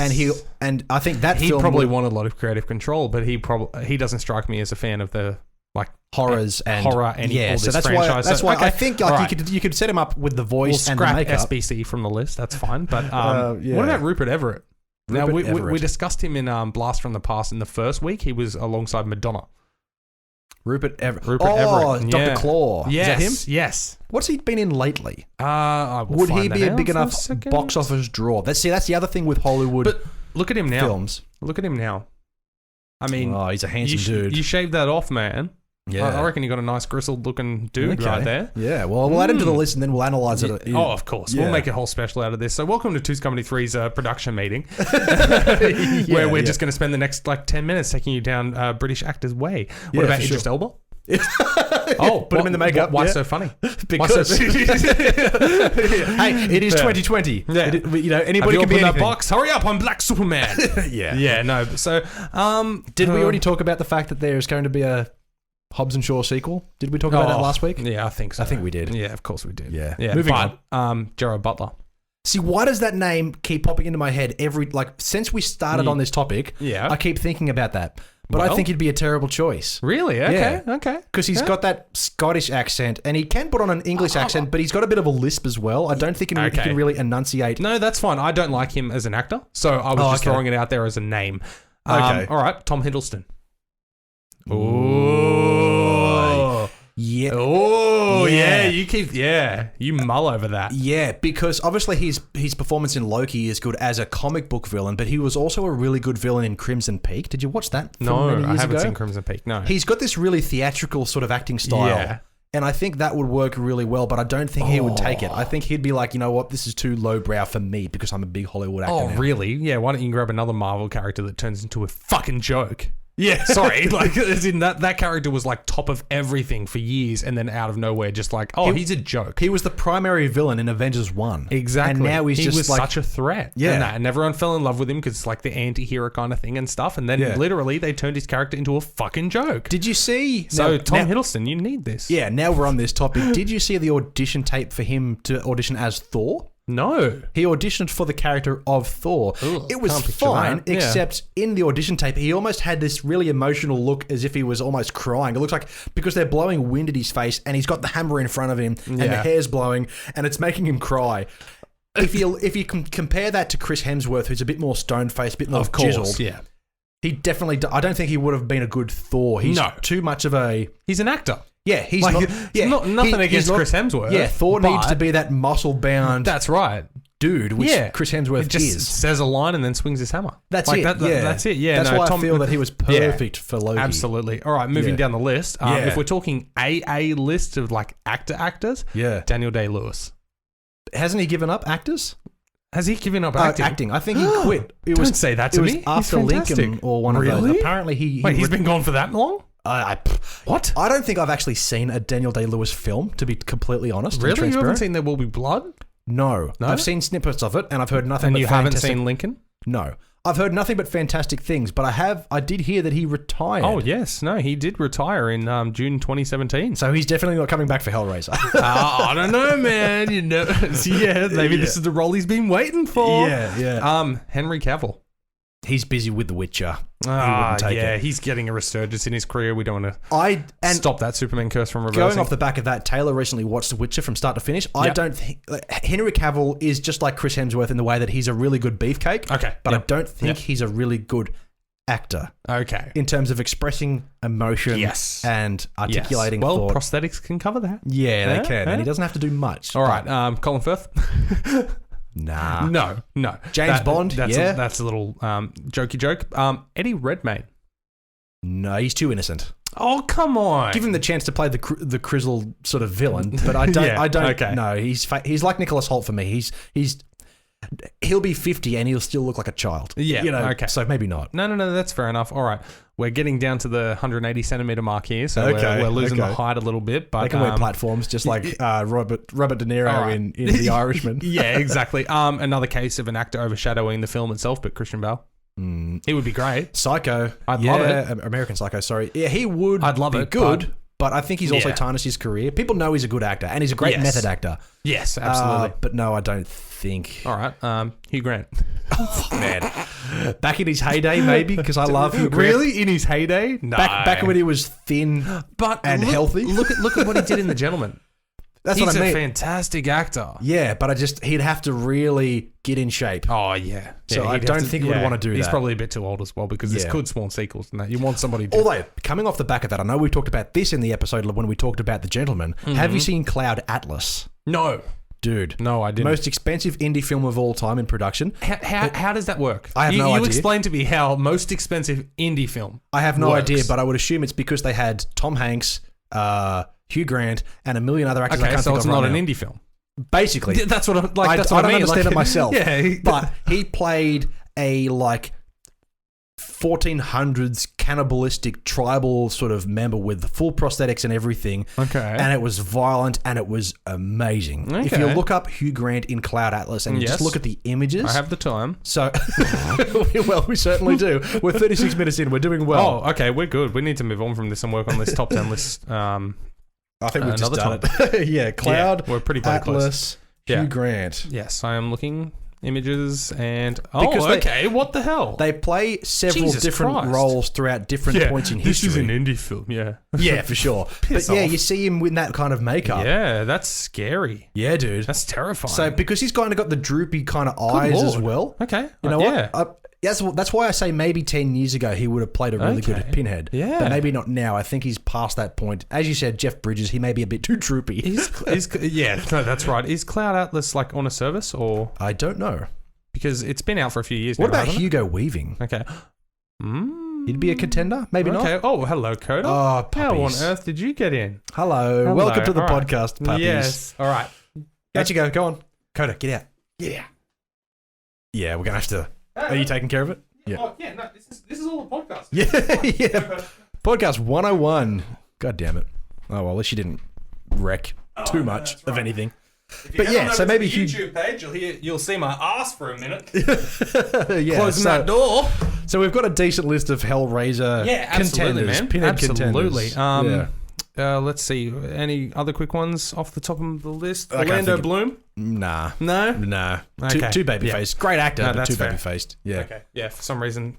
And I think that he film probably wanted a lot of creative control, but he doesn't strike me as a fan of the horrors and horror and all this so that's franchise. Why I think you could set him up with the voice and the makeup. Scrap SBC from the list. That's fine. But what about Rupert Everett? We discussed him in Blast from the Past in the first week. He was alongside Madonna. Rupert Everett. Dr. Claw. Yes. Is that him? Yes. What's he been in lately? Would he be a big enough box office draw? That's the other thing with Hollywood. But look at him now. Films. Look at him now. I mean, he's a handsome dude. You shaved that off, man. Yeah. I reckon you got a nice grizzled looking dude right there. Yeah, well, we'll add him to the list and then we'll analyse it. Oh, of course. We'll make a whole special out of this. So welcome to Two's Comedy 3's production meeting where we're just going to spend the next 10 minutes taking you down British actors' way. What about Idris Elba? Put him in the makeup. Why so funny? Because hey, it is 2020. Yeah. Anybody can be in that box. Hurry up, I'm Black Superman. No. So, did we already talk about the fact that there's going to be a Hobbs and Shaw sequel? Did we talk about that last week? Yeah, I think so. I think we did. Yeah, of course we did. Yeah. Moving on. Gerard Butler. See, why does that name keep popping into my head since we started on this topic? Yeah. I keep thinking about that. But I think he'd be a terrible choice. Really? Okay. Okay. Because he's got that Scottish accent, and he can put on an English accent, but he's got a bit of a lisp as well. I don't think he can really enunciate. No, that's fine. I don't like him as an actor, so I was just throwing it out there as a name. Okay. All right, Tom Hiddleston. Ooh. Yeah. Oh, yeah. You mull over that. Yeah, because obviously his performance in Loki is good as a comic book villain, but he was also a really good villain in Crimson Peak. Did you watch that? No, I haven't seen Crimson Peak. No. He's got this really theatrical sort of acting style. Yeah. And I think that would work really well, but I don't think he would take it. I think he'd be like, you know what, this is too lowbrow for me because I'm a big Hollywood actor. Oh, now. Really? Yeah, why don't you grab another Marvel character that turns into a fucking joke? Yeah. Sorry, as in that character was top of everything for years, and then out of nowhere, just he's a joke. He was the primary villain in Avengers 1. Exactly. And now he was such a threat. Yeah. And everyone fell in love with him because it's the anti-hero kind of thing and stuff, and then literally they turned his character into a fucking joke. Did you see... So Tom Hiddleston, you need this. Yeah, now we're on this topic. Did you see the audition tape for him to audition as Thor? No. He auditioned for the character of Thor. Ugh, it was fine, except in the audition tape, he almost had this really emotional look as if he was almost crying. It looks like because they're blowing wind at his face and he's got the hammer in front of him and the hair's blowing and it's making him cry. If you can compare that to Chris Hemsworth, who's a bit more stone-faced, a bit more chiseled, he definitely... I don't think he would have been a good Thor. He's too much of a... He's an actor. Yeah, he's nothing against Chris Hemsworth. Yeah, Thor needs to be that muscle-bound... That's right. Dude, which Chris Hemsworth just says a line and then swings his hammer. That's it. That's it. Yeah, that's why I feel that he was perfect for Loki. Absolutely. All right, moving down the list. If we're talking a list of actors, Daniel Day-Lewis. Hasn't he given up actors? Has he given up acting? Acting. I think he quit. Don't say that to me. It was after Lincoln or one of those. Apparently he's been gone for that long? What? I don't think I've actually seen a Daniel Day-Lewis film, to be completely honest. Really? You haven't seen There Will Be Blood? No. I've seen snippets of it, and I've heard nothing. And you haven't seen Lincoln? No. I've heard nothing but fantastic things, but I did hear that he retired. Oh, yes. No, he did retire in June 2017. So he's definitely not coming back for Hellraiser. I don't know, man. Maybe this is the role he's been waiting for. Yeah. Henry Cavill. He's busy with The Witcher. He wouldn't take it. He's getting a resurgence in his career. We don't want to stop that Superman curse from reversing. Going off the back of that, Taylor recently watched The Witcher from start to finish. I don't think... Henry Cavill is just like Chris Hemsworth in the way that he's a really good beefcake. Okay. But I don't think he's a really good actor. Okay. In terms of expressing emotion and articulating thought. Well, prosthetics can cover that. Yeah, they can. And he doesn't have to do much. All right. Colin Firth. Nah. No. James Bond, that's a little jokey joke. Eddie Redmayne. No, he's too innocent. Oh, come on. Give him the chance to play the grizzled sort of villain, but I don't. Okay. No, he's like Nicholas Holt for me. He's he'll be 50 and he'll still look like a child. Yeah, you know. Okay. So maybe not. No, that's fair enough. All right, we're getting down to the 180 centimeter mark here, so we're losing the height a little bit. But they can wear platforms just like Robert De Niro in The Irishman. Yeah, exactly. Another case of an actor overshadowing the film itself, but Christian Bale. He would be great. Psycho. I'd love it. American Psycho, sorry. Yeah, he would I'd love be it, good, but I think he's also tarnished his career. People know he's a good actor, and he's a great method actor. Yes, absolutely. But no, I don't think. All right, Hugh Grant. Oh, man. Back in his heyday, maybe, because I love Hugh Grant. Really? In his heyday? No. Back when he was thin and healthy. Look at what he did in The Gentleman. That's what I mean. He's a fantastic actor. Yeah, but he'd have to really get in shape. Oh, yeah. So I don't think he would want to do that. He's probably a bit too old as well because this could spawn sequels and that. You want somebody to... Although, coming off the back of that, I know we talked about this in the episode when we talked about The Gentleman. Have you seen Cloud Atlas? No. Dude. No, I didn't. Most expensive indie film of all time in production. How does that work? I have no idea. You explain to me how most expensive indie film I have no idea, but I would assume it's because they had Tom Hanks, Hugh Grant, and a million other actors. Okay, so it's not an indie film. Basically. That's what I mean. I don't understand it myself. Yeah. But he played a 1400s cannibalistic tribal sort of member with full prosthetics and everything. Okay. And it was violent and it was amazing. Okay. If you look up Hugh Grant in Cloud Atlas and you just look at the images. I have the time. So, well, we certainly do. We're 36 minutes in. We're doing well. Oh, okay. We're good. We need to move on from this and work on this top 10 list. I think we've just done it. Yeah, Cloud we're pretty Atlas, close. Hugh Grant. Yes, I am looking images and... Because what the hell? They play several different roles throughout different points in history. This is an indie film, yeah. Yeah, for sure. But yeah, you see him with that kind of makeup. Yeah, that's scary. Yeah, dude. That's terrifying. So, because he's kind of got the droopy kind of eyes as well. Okay. You know what? That's why I say maybe 10 years ago he would have played a really good Pinhead. Yeah. But maybe not now. I think he's past that point. As you said, Jeff Bridges, he may be a bit too droopy. That's right. Is Cloud Atlas on a service or? I don't know. Because it's been out for a few years now. What about hasn't Hugo Weaving? Okay. He'd be a contender? Maybe not. Okay. Oh, hello, Coda. Oh, puppies. How on earth did you get in? Hello. Welcome to the podcast, puppies. Yes. All right. Out you go. Go on. Coda, get out. Yeah. Yeah, we're going to have to... Are you taking care of it? Yeah. Oh, yeah, no, this is all a podcast. Yeah. Podcast 101. God damn it. Oh, well, at least you didn't wreck too much of anything. But yeah, so maybe the YouTube page, you'll see my ass for a minute. Closing that door. So we've got a decent list of Hellraiser contenders, man. Pinhead Absolutely. contenders. Let's see. Any other quick ones off the top of the list? Orlando Bloom? Nah. No? Nah. Okay. Too baby-faced. Great actor, but too baby-faced. Yeah. Okay. Yeah, for some reason.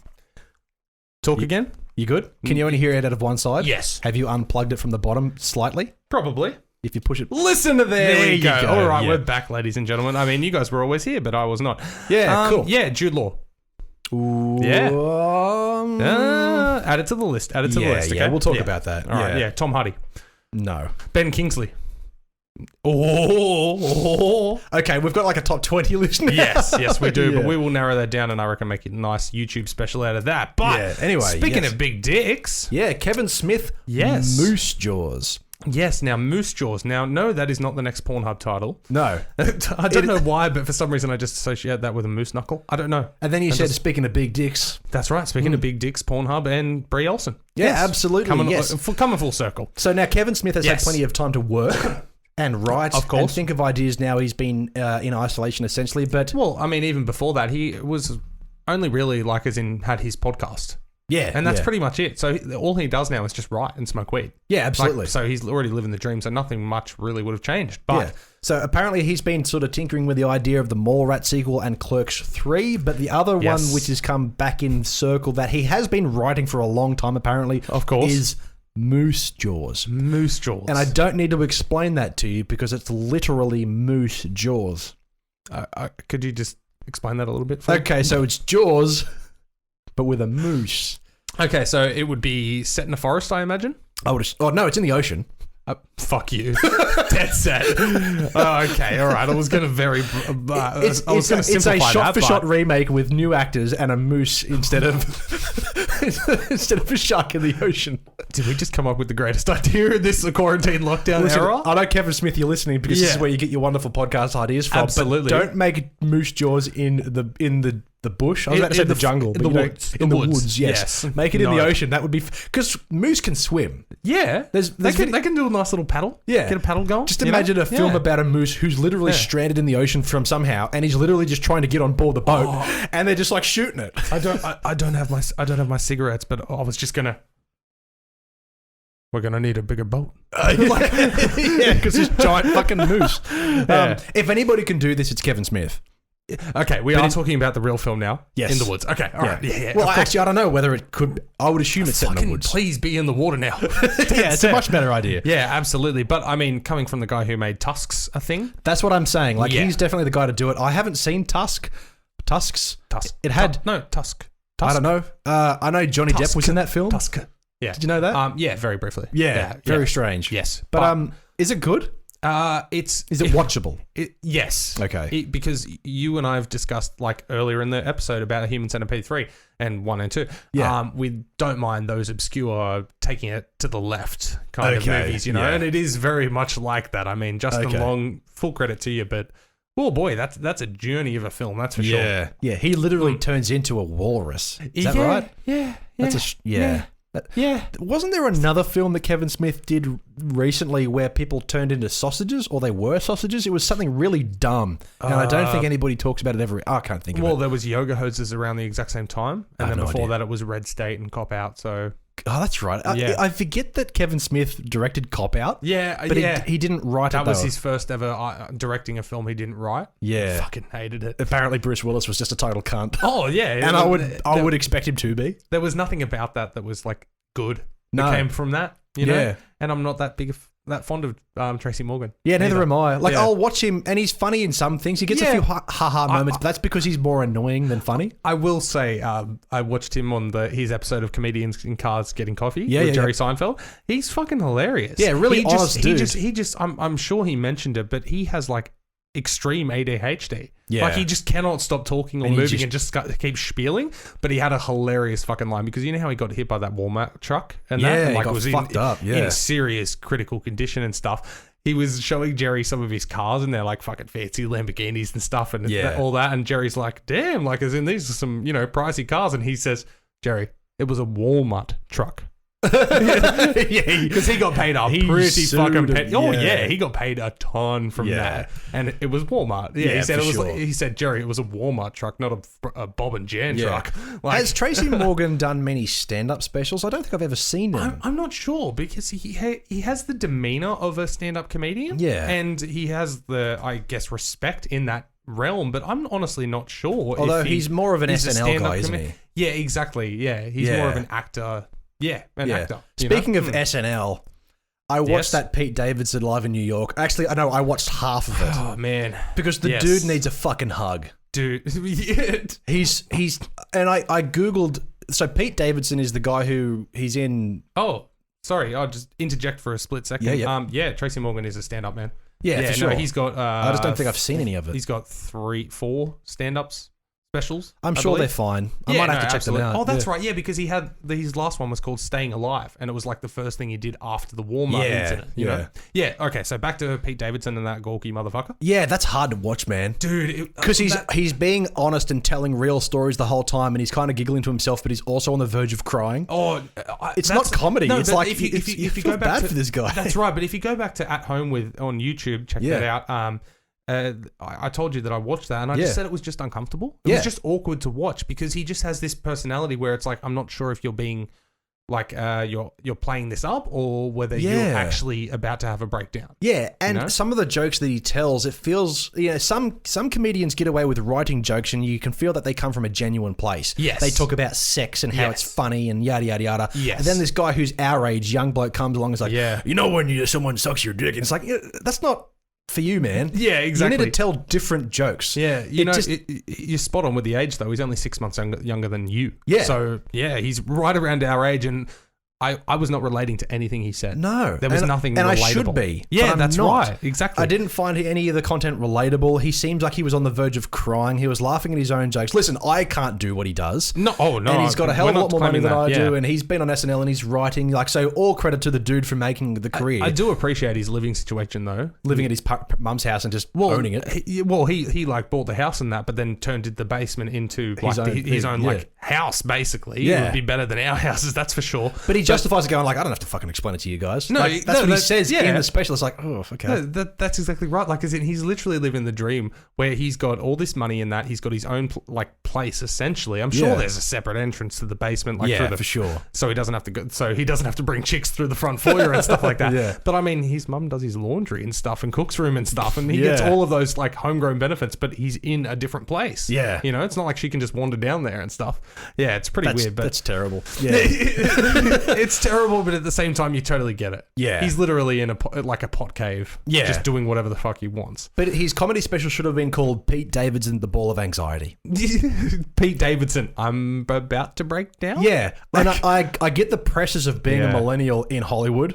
Talk again? You good? Can you only hear it out of one side? Yes. Have you unplugged it from the bottom slightly? Probably. If you push it... Listen to there we go. All right, we're back, ladies and gentlemen. I mean, you guys were always here, but I was not. Yeah, cool. Yeah, Jude Law. Ooh, yeah. Add it to the list. Add it to the list. Okay? Yeah, we'll talk about that. All right, yeah. Tom Hardy. No. Ben Kingsley. Oh. Okay, we've got like a top 20 list now. Yes, we do. But we will narrow that down and I reckon make it a nice YouTube special out of that. But anyway, speaking of big dicks. Yeah, Kevin Smith. Yes. Moose Jaws. Yes, now Moose Jaws. Now, no, that is not the next Pornhub title. No. I don't know why, but for some reason I just associate that with a moose knuckle. I don't know. And then you said, speaking of big dicks. That's right, speaking of big dicks, Pornhub and Brie Olsen. Yeah, absolutely. Coming full circle. So now Kevin Smith has had plenty of time to work and write and think of ideas now. He's been in isolation essentially, but... Well, I mean, even before that, he was only really had his podcast. Yeah. And that's pretty much it. So all he does now is just write and smoke weed. Yeah, absolutely. So he's already living the dream, so nothing much really would have changed. But So apparently he's been sort of tinkering with the idea of the Mallrat sequel and Clerks 3, but the other one which has come back in circle that he has been writing for a long time apparently, of course, is Moose Jaws. Moose Jaws. And I don't need to explain that to you because it's literally Moose Jaws. Could you just explain that a little bit for me? Okay, so it's Jaws... but with a moose. Okay, so it would be set in a forest, I imagine? Oh, no, it's in the ocean. Fuck you. Dead set. Okay, all right. I was going to It's a shot-for-shot remake with new actors and a moose instead of instead of a shark in the ocean. Did we just come up with the greatest idea in this quarantine lockdown era? I know, Kevin Smith, you're listening because this is where you get your wonderful podcast ideas from. Absolutely. But don't make moose jaws in the bush. I was about to say the jungle. In the woods. In the woods, yes. Make it in the ocean. That would be... Because moose can swim. Yeah. They can do a nice little paddle. Yeah. Get a paddle going. Just imagine a film about a moose who's literally stranded in the ocean from somehow, and he's literally just trying to get on board the boat, and they're just like shooting it. I don't have my cigarettes, but I was just gonna... We're gonna need a bigger boat. Because it's giant fucking moose. If anybody can do this, it's Kevin Smith. Okay, we are talking about the real film now. Yes. In the woods. Okay, all right. Yeah. Well, actually, I don't know whether it could... I would assume it's set in the woods. Please be in the water now. It's a much better idea. Yeah, absolutely. But, I mean, coming from the guy who made Tusks a thing. That's what I'm saying. Like, he's definitely the guy to do it. I haven't seen Tusks. It had... Tusk. I don't know. I know Johnny Depp was in that film. Tusk. Yeah. Did you know that? Yeah, very briefly. Yeah, very strange. Yes. But is it good? Is it watchable? Yes. Okay. Because you and I have discussed like earlier in the episode about Human Centipede 3 and 1 and 2. Yeah. We don't mind those obscure taking it to the left kind of movies, you know, and it is very much like that. I mean, Justin Long, full credit to you, but oh boy, that's a journey of a film, that's for sure. Yeah, he literally turns into a walrus. Is that right? Yeah. That's Yeah. Wasn't there another film that Kevin Smith did recently where people turned into sausages or they were sausages? It was something really dumb. And I don't think anybody talks about it ever. I can't think of it. Well, there was Yoga Hoses around the exact same time. And then before that, it was Red State and Cop Out. So... Oh, that's right. I forget that Kevin Smith directed Cop Out. Yeah, but he didn't write it. That was his first ever directing a film he didn't write. Yeah, I fucking hated it. Apparently, Bruce Willis was just a total cunt. Oh yeah, and I would expect him to be. There was nothing about that was like good. That came from that, you know. Yeah. And I'm not that fond of Tracy Morgan. Yeah, neither am I. Like, I'll watch him, and he's funny in some things. He gets a few ha-ha moments, but that's because he's more annoying than funny. I will say, I watched him on his episode of Comedians in Cars Getting Coffee with Jerry Seinfeld. He's fucking hilarious. Yeah, really honest dude. He just, I'm sure he mentioned it, but he has like extreme ADHD. Yeah. Like he just cannot stop talking or moving and just keeps spieling. But he had a hilarious fucking line because you know how he got hit by that Walmart truck and that? And like he got was fucked up. Yeah. In serious critical condition and stuff. He was showing Jerry some of his cars and they're like fucking fancy Lamborghinis and stuff and all that. And Jerry's like, damn, like as in these are some, pricey cars. And he says, Jerry, it was a Walmart truck. Because he got paid fucking penny. Oh yeah, he got paid a ton from that, and it was Walmart. Yeah, he said it was. Sure. He said, Jerry, it was a Walmart truck, not a Bob and Jan truck. Like, has Tracy Morgan done many stand-up specials? I don't think I've ever seen him. I'm not sure because he has the demeanor of a stand-up comedian. Yeah, and he has the respect in that realm, but I'm honestly not sure. Although he's more of an SNL guy, isn't he? Yeah, exactly. Yeah, he's more of an actor. Yeah, an actor. Speaking of SNL, I watched that Pete Davidson live in New York. Actually, I know I watched half of it. Oh man, because the dude needs a fucking hug, dude. he's and I googled. So Pete Davidson is the guy who he's in. Oh, sorry, I'll just interject for a split second. Yeah. Tracy Morgan is a stand-up man. Yeah, for sure. No, he's got. I just don't think I've seen any of it. He's got 4 stand-ups. Specials. I'm sure they're fine. I might have to check them out. Oh, that's right. Yeah, because his last one was called Staying Alive, and it was like the first thing he did after the Walmart incident. You know? Yeah. Okay. So back to Pete Davidson and that gawky motherfucker. Yeah, that's hard to watch, man, dude. Because he's being honest and telling real stories the whole time, and he's kind of giggling to himself, but he's also on the verge of crying. Oh, it's not comedy. No, it's like if you go back for this guy. That's right. But if you go back to At Home on YouTube, check that out. I told you that I watched that and I just said it was just uncomfortable. It was just awkward to watch because he just has this personality where it's like, I'm not sure if you're being like, you're playing this up or whether you're actually about to have a breakdown. Yeah. And some of the jokes that he tells, it feels, some comedians get away with writing jokes and you can feel that they come from a genuine place. Yes. They talk about sex and how it's funny and yada, yada, yada. Yes. And then this guy who's our age, young bloke comes along and is like, when someone sucks your dick. And it's like, that's not for you, man. Yeah, exactly. You need to tell different jokes. Yeah, you're spot on with the age, though. He's only 6 months younger than you. Yeah. So, he's right around our age, and I was not relating to anything he said. No. There was nothing relatable. And I should be. Yeah, that's right. Exactly. I didn't find any of the content relatable. He seemed like he was on the verge of crying. He was laughing at his own jokes. Listen, I can't do what he does. No, no. And he's got a hell of a lot more money than I do, yeah. and he's been on SNL and he's writing. Like, so all credit to the dude for making the career. I do appreciate his living situation, though. Living at his mum's house and just owning it. He like bought the house and that, but then turned the basement into like his own like house, basically. Yeah. It would be better than our houses, that's for sure. But he justifies it going like, I don't have to fucking explain it to you guys. No, like, that's what he says in the special. It's like, oh, okay. No, that's exactly right. Like, he's literally living the dream where he's got all this money in that. He's got his own place essentially. I'm sure there's a separate entrance to the basement, like for sure. So he doesn't have to go. So he doesn't have to bring chicks through the front foyer and stuff like that. Yeah. But I mean, his mum does his laundry and stuff and cooks for him and stuff, and he gets all of those like homegrown benefits. But he's in a different place. Yeah. You know, it's not like she can just wander down there and stuff. Yeah, it's pretty weird. But that's terrible. Yeah. It's terrible, but at the same time, you totally get it. Yeah. He's literally in a pot cave. Yeah. Just doing whatever the fuck he wants. But his comedy special should have been called Pete Davidson, The Ball of Anxiety. Pete Davidson, I'm about to break down. Yeah. And I get the pressures of being a millennial in Hollywood,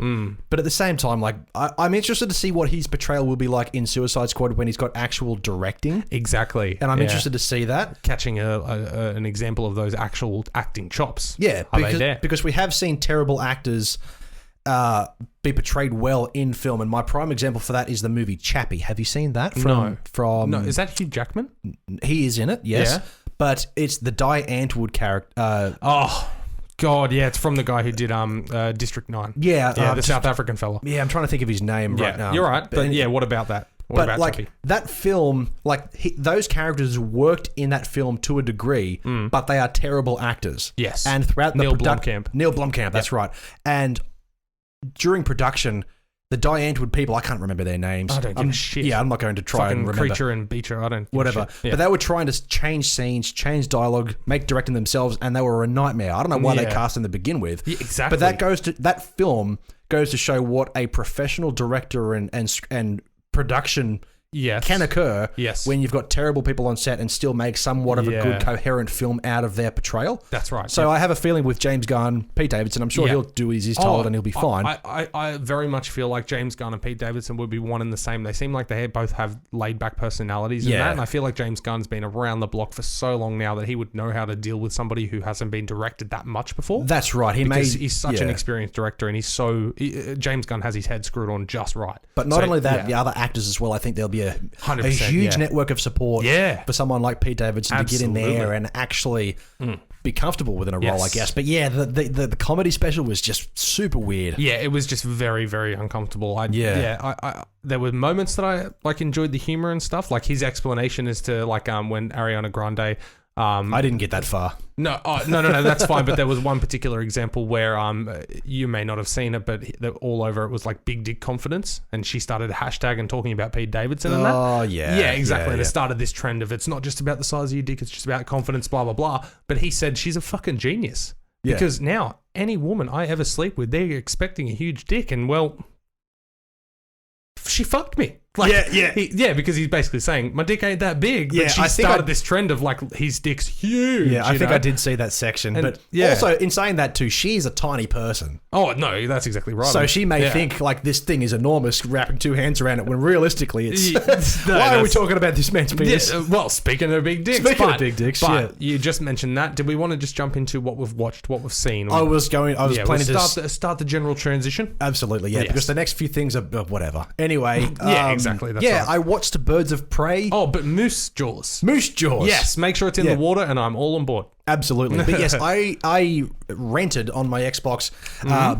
but at the same time, like, I'm interested to see what his portrayal will be like in Suicide Squad when he's got actual directing. Exactly. And I'm interested to see that. Catching an example of those actual acting chops. Yeah. Because we have seen terrible actors be portrayed well in film, and my prime example for that is the movie Chappie. Have you seen that? No. Is that Hugh Jackman? He is in it, yes. Yeah. But it's the Die Antwoord character. God, yeah, it's from the guy who did District 9. Yeah. The South African fella. Yeah, I'm trying to think of his name right now. You're right. But yeah, what about that? What about like Chappie? That film, like those characters worked in that film to a degree, but they are terrible actors. Yes. And throughout the Neil Blomkamp, that's right. And during production, the Die Antwoord people, I can't remember their names. I don't give a shit. Yeah, I'm not going to try and remember. Creature and Beecher, I don't give whatever. a shit. Yeah. But they were trying to change scenes, change dialogue, make directing themselves, and they were a nightmare. I don't know why they cast them to begin with. Yeah, exactly. But that film goes to show what a professional director and production can occur when you've got terrible people on set and still make somewhat of a good coherent film out of their portrayal. That's right. So I have a feeling with James Gunn, Pete Davidson, I'm sure he'll do as he's told and he'll be fine. I very much feel like James Gunn and Pete Davidson would be one and the same. They seem like they both have laid back personalities in that, and I feel like James Gunn's been around the block for so long now that he would know how to deal with somebody who hasn't been directed that much before. That's right. He's such an experienced director, and James Gunn has his head screwed on just right. But not only that, the other actors as well, I think there'll be a huge network of support for someone like Pete Davidson to get in there and actually be comfortable within a role, I guess. But yeah, the comedy special was just super weird. Yeah, it was just very, very uncomfortable. There were moments that I like enjoyed the humor and stuff, like his explanation as to like when Ariana Grande. I didn't get that far. No, that's fine. But there was one particular example where you may not have seen it, but all over it was like big dick confidence, and she started a hashtag and talking about Pete Davidson and that. Oh yeah, yeah, exactly. And it started this trend of it's not just about the size of your dick, it's just about confidence, blah blah blah. But he said she's a fucking genius because now any woman I ever sleep with, they're expecting a huge dick, and well, she fucked me. Like, because he's basically saying my dick ain't that big. But she started this trend of like his dick's huge. Yeah, I think I did see that section. But also in saying that too, she's a tiny person. Oh no, that's exactly right. So she may think like this thing is enormous, wrapping two hands around it, when realistically it's. Why are we talking about this man's penis? Well, speaking of big dicks, but you just mentioned that. Did we want to just jump into what we've watched, what we've seen? I was planning to start the general transition. Absolutely, because the next few things are whatever. Anyway, exactly. That's right. I watched Birds of Prey. Oh, but Moose Jaws. Moose Jaws. Yes, make sure it's in the water, and I'm all on board. Absolutely. But yes, I rented on my Xbox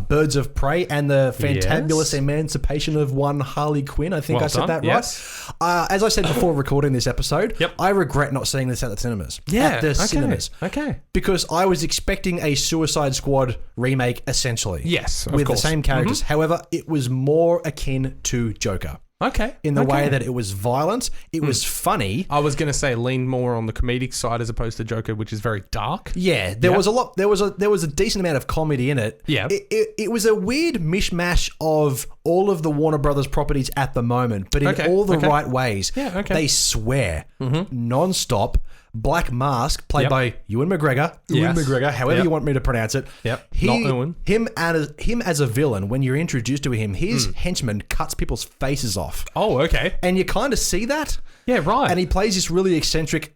Birds of Prey and the fantabulous emancipation of one Harley Quinn. I think I said that right. As I said before recording this episode, I regret not seeing this at the cinemas. At the cinemas. Okay. Because I was expecting a Suicide Squad remake, essentially. Yes, of with course. the same characters. However, it was more akin to Joker. Okay. In the way that it was violent, it was funny. I was going to say lean more on the comedic side as opposed to Joker, which is very dark. Yeah, there was a lot. There was a decent amount of comedy in it. Yeah. It was a weird mishmash of all of the Warner Brothers properties at the moment, but in all the right ways. Yeah, okay. They swear non-stop. Black Mask, played by Ewan McGregor. However you want me to pronounce it. Not Ewan. Him as a villain, when you're introduced to him, his henchman cuts people's faces off. Oh, okay. And you kind of see that. Yeah, right. And he plays this really eccentric,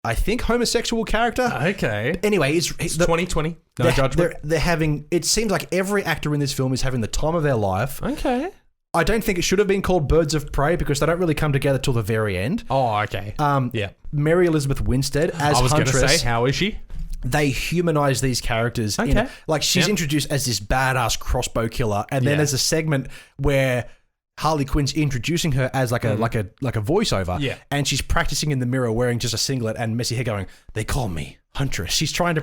I think, homosexual character. Okay. Anyway, it's 2020. No judgment. They're having, it seems like every actor in this film is having the time of their life. Okay. I don't think it should have been called Birds of Prey because they don't really come together till the very end. Oh, okay. Mary Elizabeth Winstead as Huntress. I was going to say, how is she? They humanize these characters. Okay. Like she's introduced as this badass crossbow killer, and then there's a segment where Harley Quinn's introducing her as like a voiceover, and she's practicing in the mirror wearing just a singlet and messy hair, going, "They call me Huntress." She's trying to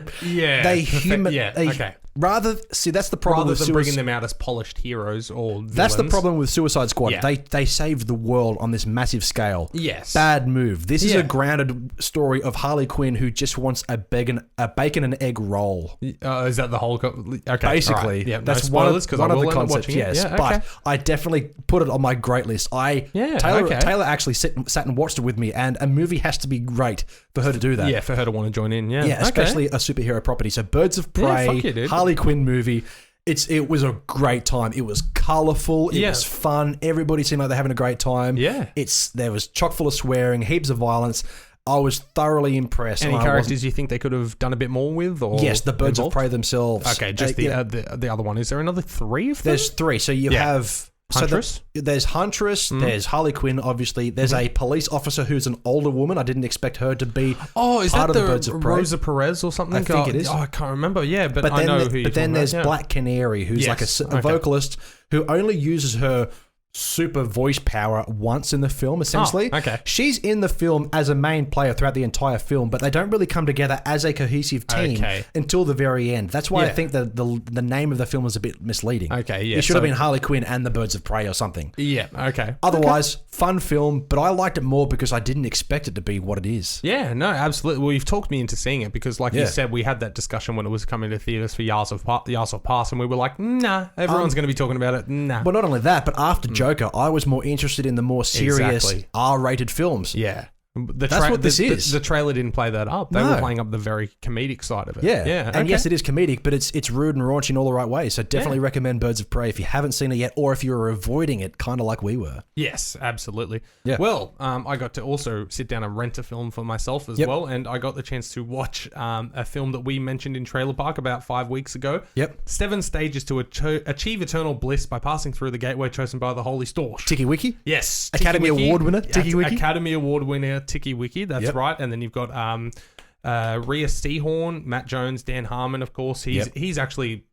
that's the problem rather than bringing them out as polished heroes or villains. That's the problem with Suicide Squad. They saved the world on this massive scale. Yes. Bad move. This is a grounded story of Harley Quinn who just wants a bacon and egg roll. Is that the whole okay, basically. Right. Yeah, that's no spoilers, one of the concepts, yes. Yeah, but I definitely put it on my great list. Taylor actually sat and watched it with me, and a movie has to be great for her to do that. Yeah, for her to want to join in. Yeah, especially a superhero property. So Birds of Prey, Harley Quinn movie. It was a great time. It was colourful. It was fun. Everybody seemed like they're having a great time. Yeah. There was chock full of swearing, heaps of violence. I was thoroughly impressed. Any characters you think they could have done a bit more with? Or yes, the Birds of Prey themselves. Okay, just the other one. Is there another 3 of them? There's 3. So you have... Huntress? There's Huntress, there's Harley Quinn, obviously. There's a police officer who's an older woman. I didn't expect her to be is part that of the Birds of Prey. Rosa Perez or something? I think it is. I can't remember, but I know who you're But then there's about. Black Canary, who's like a vocalist who only uses her super voice power once in the film, essentially. Oh, okay. She's in the film as a main player throughout the entire film, but they don't really come together as a cohesive team until the very end. That's why I think that the name of the film is a bit misleading. Okay, yeah. It should have been Harley Quinn and the Birds of Prey or something. Yeah, okay. Otherwise, fun film, but I liked it more because I didn't expect it to be what it is. Yeah, no, absolutely. Well, you've talked me into seeing it because, like you said, we had that discussion when it was coming to theaters for Yars of Pass, and we were like, nah, everyone's going to be talking about it. Nah. But not only that, but after Joker, I was more interested in the more serious R-rated films. Yeah. That's what this is. The trailer didn't play that up. They were playing up the very comedic side of it. Yeah. Okay. And yes, it is comedic, but it's rude and raunchy in all the right ways. So definitely recommend Birds of Prey if you haven't seen it yet, or if you're avoiding it, kind of like we were. Yes, absolutely. Yeah. Well, I got to also sit down and rent a film for myself as well, and I got the chance to watch a film that we mentioned in Trailer Park about 5 weeks ago. Yep. 7 Stages to Achieve Eternal Bliss by Passing Through the Gateway Chosen by the Holy Storch. Tiki Wiki? Yes. Academy Award winner, Tiki Wiki? Academy Award winner, Tiki Wiki. That's right. And then you've got Rhea Seehorn, Matt Jones, Dan Harmon, of course. He's actually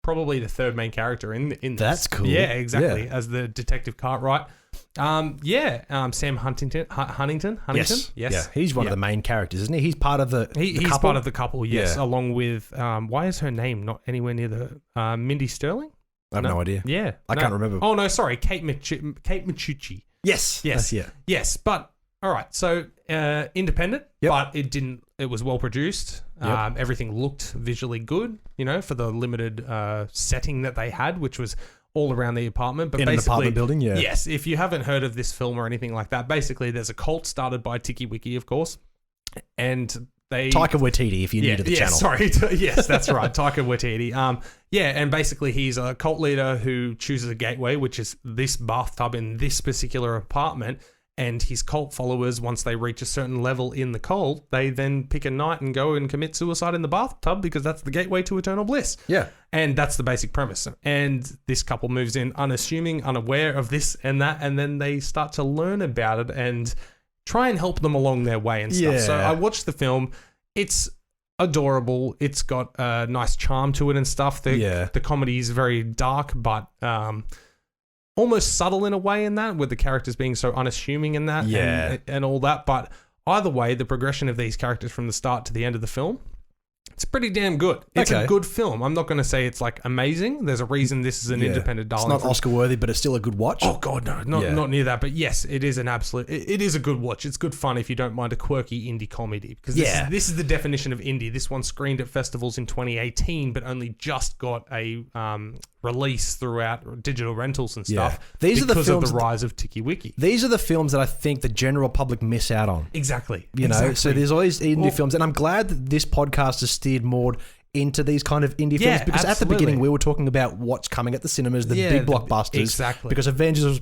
probably the third main character in this. That's cool. Yeah, exactly. As the Detective Cartwright. Sam Huntington. Yes. Yeah, he's one of the main characters, isn't he? He's part of the he's couple? part of the couple, yes. Yeah. Along with why is her name not anywhere near the Mindy Sterling? I have no idea. Yeah. I can't remember. Oh no, sorry, Kate Micucci. Yes. Yes, but all right, so independent, but it was well produced. Everything looked visually good, for the limited setting that they had, which was all around the apartment. But in an apartment building, Yes, if you haven't heard of this film or anything like that, basically there's a cult started by Tiki Wiki, of course, and Taika Waititi, if you're new to the channel. Sorry. Yes, that's right. Taika Waititi. And basically he's a cult leader who chooses a gateway, which is this bathtub in this particular apartment. And his cult followers, once they reach a certain level in the cult, they then pick a night and go and commit suicide in the bathtub because that's the gateway to eternal bliss. Yeah. And that's the basic premise. And this couple moves in unassuming, unaware of this and that, and then they start to learn about it and try and help them along their way and stuff. So I watched the film. It's adorable. It's got a nice charm to it and stuff. The comedy is very dark, but almost subtle in a way in that, with the characters being so unassuming in that and all that. But either way, the progression of these characters from the start to the end of the film, it's pretty damn good. It's a good film. I'm not going to say it's like amazing. There's a reason this is an independent darling. It's not Oscar worthy, but it's still a good watch. Oh God, no, not near that. But yes, it is an absolute. It is a good watch. It's good fun if you don't mind a quirky indie comedy, because this is the definition of indie. This one screened at festivals in 2018, but only just got a release throughout digital rentals and stuff. These are the films of the rise of TikiWiki. These are the films that I think the general public miss out on. Exactly. You know, so there's all these indie films, and I'm glad that this podcast has steered more into these kind of indie films, because at the beginning we were talking about what's coming at the cinemas, the big blockbusters. Exactly. Because Avengers was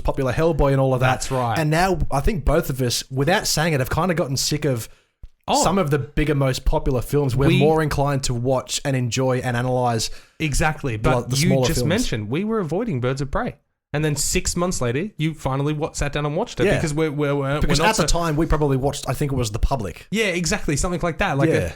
popular, Hellboy and all of that. That's right. And now I think both of us, without saying it, have kind of gotten sick of some of the bigger, most popular films. We're more inclined to watch and enjoy and analyze. Exactly. But you just mentioned we were avoiding Birds of Prey. And then 6 months later, you finally sat down and watched it because because at the time we probably watched. I think it was The Public. Yeah, exactly, something like that. Like is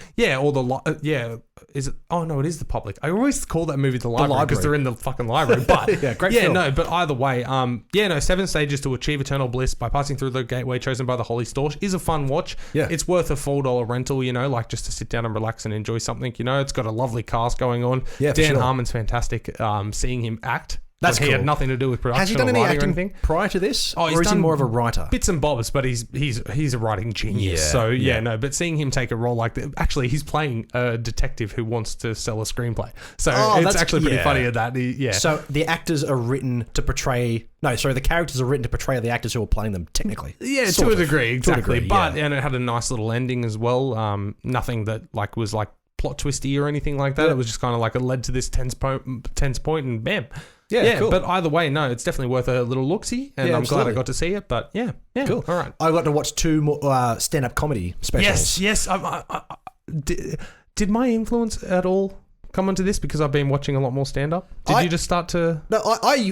it? Oh no, it is The Public. I always call that movie The Library because they're in the fucking library. But great film. But either way, 7 Stages to Achieve Eternal Bliss by Passing Through the Gateway Chosen by the Holy Storch is a fun watch. Yeah, it's worth a $4 rental. You know, like just to sit down and relax and enjoy something. You know, it's got a lovely cast going on. Yeah, Dan Harmon's fantastic. Seeing him act. That's cool. He had nothing to do with production. Has he done any acting prior to this? Or is he more of a writer? Bits and bobs, but he's a writing genius. But seeing him take a role like that, actually, he's playing a detective who wants to sell a screenplay. So it's actually pretty funny at that. So the actors are written to portray. No, sorry, the characters are written to portray the actors who are playing them, technically. Yeah, to a degree, exactly. And it had a nice little ending as well. Nothing that was plot twisty or anything like that. It was just kind of like it led to this tense point and bam. Yeah, cool. But either way, no, it's definitely worth a little look-see, and I'm glad I got to see it, but yeah, cool. All right. I got to watch 2 more stand-up comedy specials. Yes. Did my influence at all come into this because I've been watching a lot more stand-up? Did you just start to... No,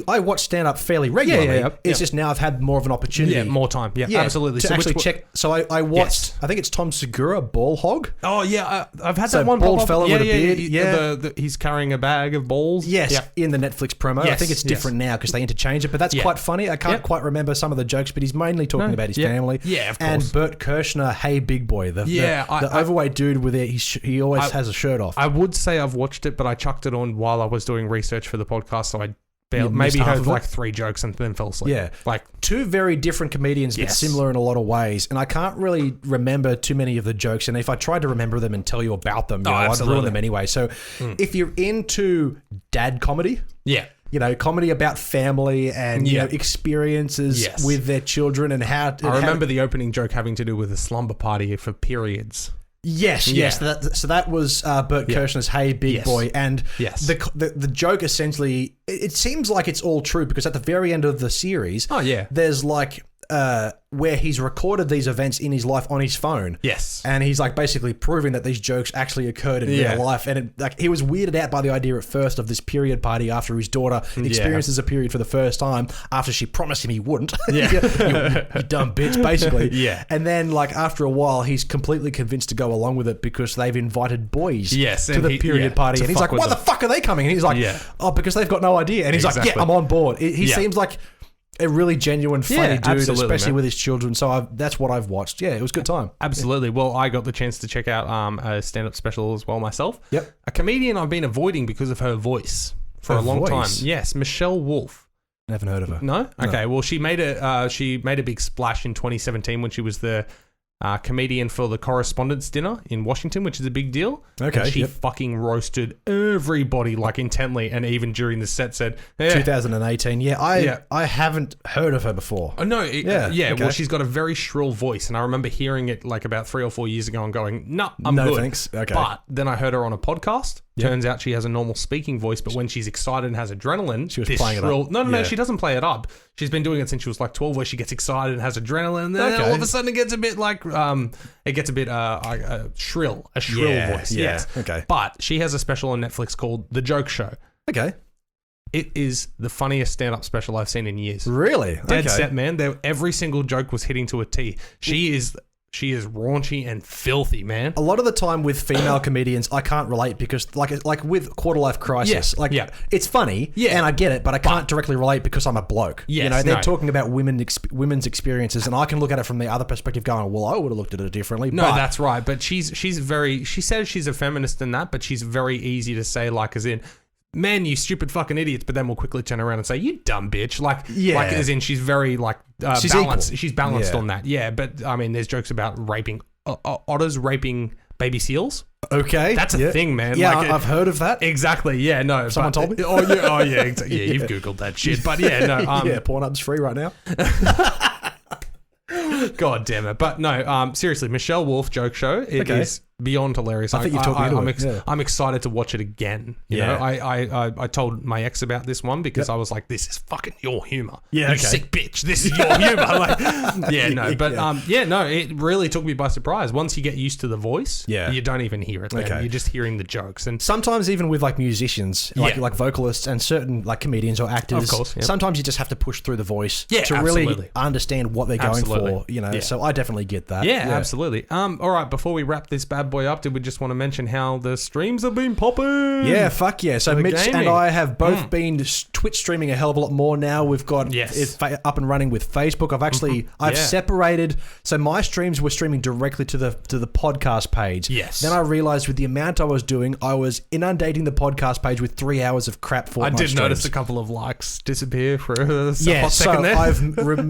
I watch stand-up fairly regularly. It's just now I've had more of an opportunity. Yeah, more time. Yeah, absolutely. To actually check... So I watched... I think it's Tom Segura, Ball Hog. Oh, yeah. I've had that one. Bald fella with a beard. He's carrying a bag of balls. Yes, in the Netflix promo. I think it's different now because they interchange it, but that's quite funny. I can't quite remember some of the jokes, but he's mainly talking about his family. Yeah, of course. And Bert Kirshner, Hey Big Boy. The overweight dude with it. He always has a shirt off. I would say I've watched it, but I chucked it on while I was doing research for the podcast, so I maybe heard 3 jokes and then fell asleep. Yeah. 2 very different comedians, but similar in a lot of ways. And I can't really remember too many of the jokes. And if I tried to remember them and tell you about them, I'd ruin them anyway. So if you're into dad comedy, comedy about family and experiences with their children and how... I remember the opening joke having to do with a slumber party for periods. Yes. So that was Bert Kirshner's Hey Big Boy, and the joke essentially, it seems like it's all true because at the very end of the series, there's where he's recorded these events in his life on his phone. Yes. And he's basically proving that these jokes actually occurred in real life. And he was weirded out by the idea at first of this period party after his daughter experiences a period for the first time after she promised him he wouldn't. Yeah. you dumb bitch, basically. Yeah. And then after a while, he's completely convinced to go along with it because they've invited boys to the period party. And he's like, why the fuck are they coming? And he's like, oh, because they've got no idea. And he's like, yeah, I'm on board. He seems like a really genuine, funny dude, especially with his children. So that's what I've watched. Yeah, it was a good time. Absolutely. Well, I got the chance to check out a stand-up special as well myself. Yep. A comedian I've been avoiding because of her voice for a long time. Yes, Michelle Wolf. Never heard of her. No? Okay. Well, she made a big splash in 2017 when she was the comedian for the Correspondents' Dinner in Washington, which is a big deal. Okay. And she fucking roasted everybody intently, and even during the set said... 2018. Yeah, I haven't heard of her before. Oh, no. Okay. Well, she's got a very shrill voice, and I remember hearing it about 3 or 4 years ago and going, no, I'm good. No, thanks. Okay. But then I heard her on a podcast. Turns out she has a normal speaking voice, but when she's excited and has adrenaline... She was playing it up. No, she doesn't play it up. She's been doing it since she was 12, where she gets excited and has adrenaline, and then all of a sudden it gets a bit shrill. A shrill voice. Yeah. Yes. Okay. But she has a special on Netflix called The Joke Show. Okay. It is the funniest stand-up special I've seen in years. Really? Dead set, man. Every single joke was hitting to a T. She is raunchy and filthy, man. A lot of the time with female comedians, I can't relate because, like with Quarter Life Crisis, it's funny, and I get it, but I can't directly relate because I'm a bloke. Yes, they're talking about women's experiences, and I can look at it from the other perspective, going, "Well, I would have looked at it differently." No, that's right. But she says she's a feminist in that, but she's very easy to say, as in, man, you stupid fucking idiots, but then we'll quickly turn around and say, you dumb bitch. As in, she's very, she's balanced. She's balanced on that. Yeah, but, I mean, there's jokes about raping, otters raping baby seals. Okay. That's a thing, man. Yeah, I've heard of that. Exactly. Yeah, no. Someone told me. Yeah, exactly. Yeah, you've Googled that shit. But yeah, no. Yeah, Pornhub's free right now. God damn it. But no, seriously, Michelle Wolf joke show. It is beyond hilarious. I think you talked me into it. I'm excited to watch it again. You know, I told my ex about this one because I was like, this is fucking your humor. Yeah, you sick bitch. This is your humor. No, it really took me by surprise. Once you get used to the voice, you don't even hear it then. You're just hearing the jokes. And sometimes even with like musicians, like vocalists and certain like comedians or actors, of course, sometimes you just have to push through the voice to really understand what they're going for, you know. So I definitely get that. Yeah, absolutely. All right, before we wrap this bad boy up, did we just want to mention how the streams have been popping? Yeah, fuck yeah. So Mitch and I have both been Twitch streaming a hell of a lot more now. We've got it up and running with Facebook. I've separated. So my streams were streaming directly to the podcast page. Yes. Then I realized with the amount I was doing, I was inundating the podcast page with 3 hours of crap Fortnite I did streams. Notice a couple of likes disappear for a hot second there.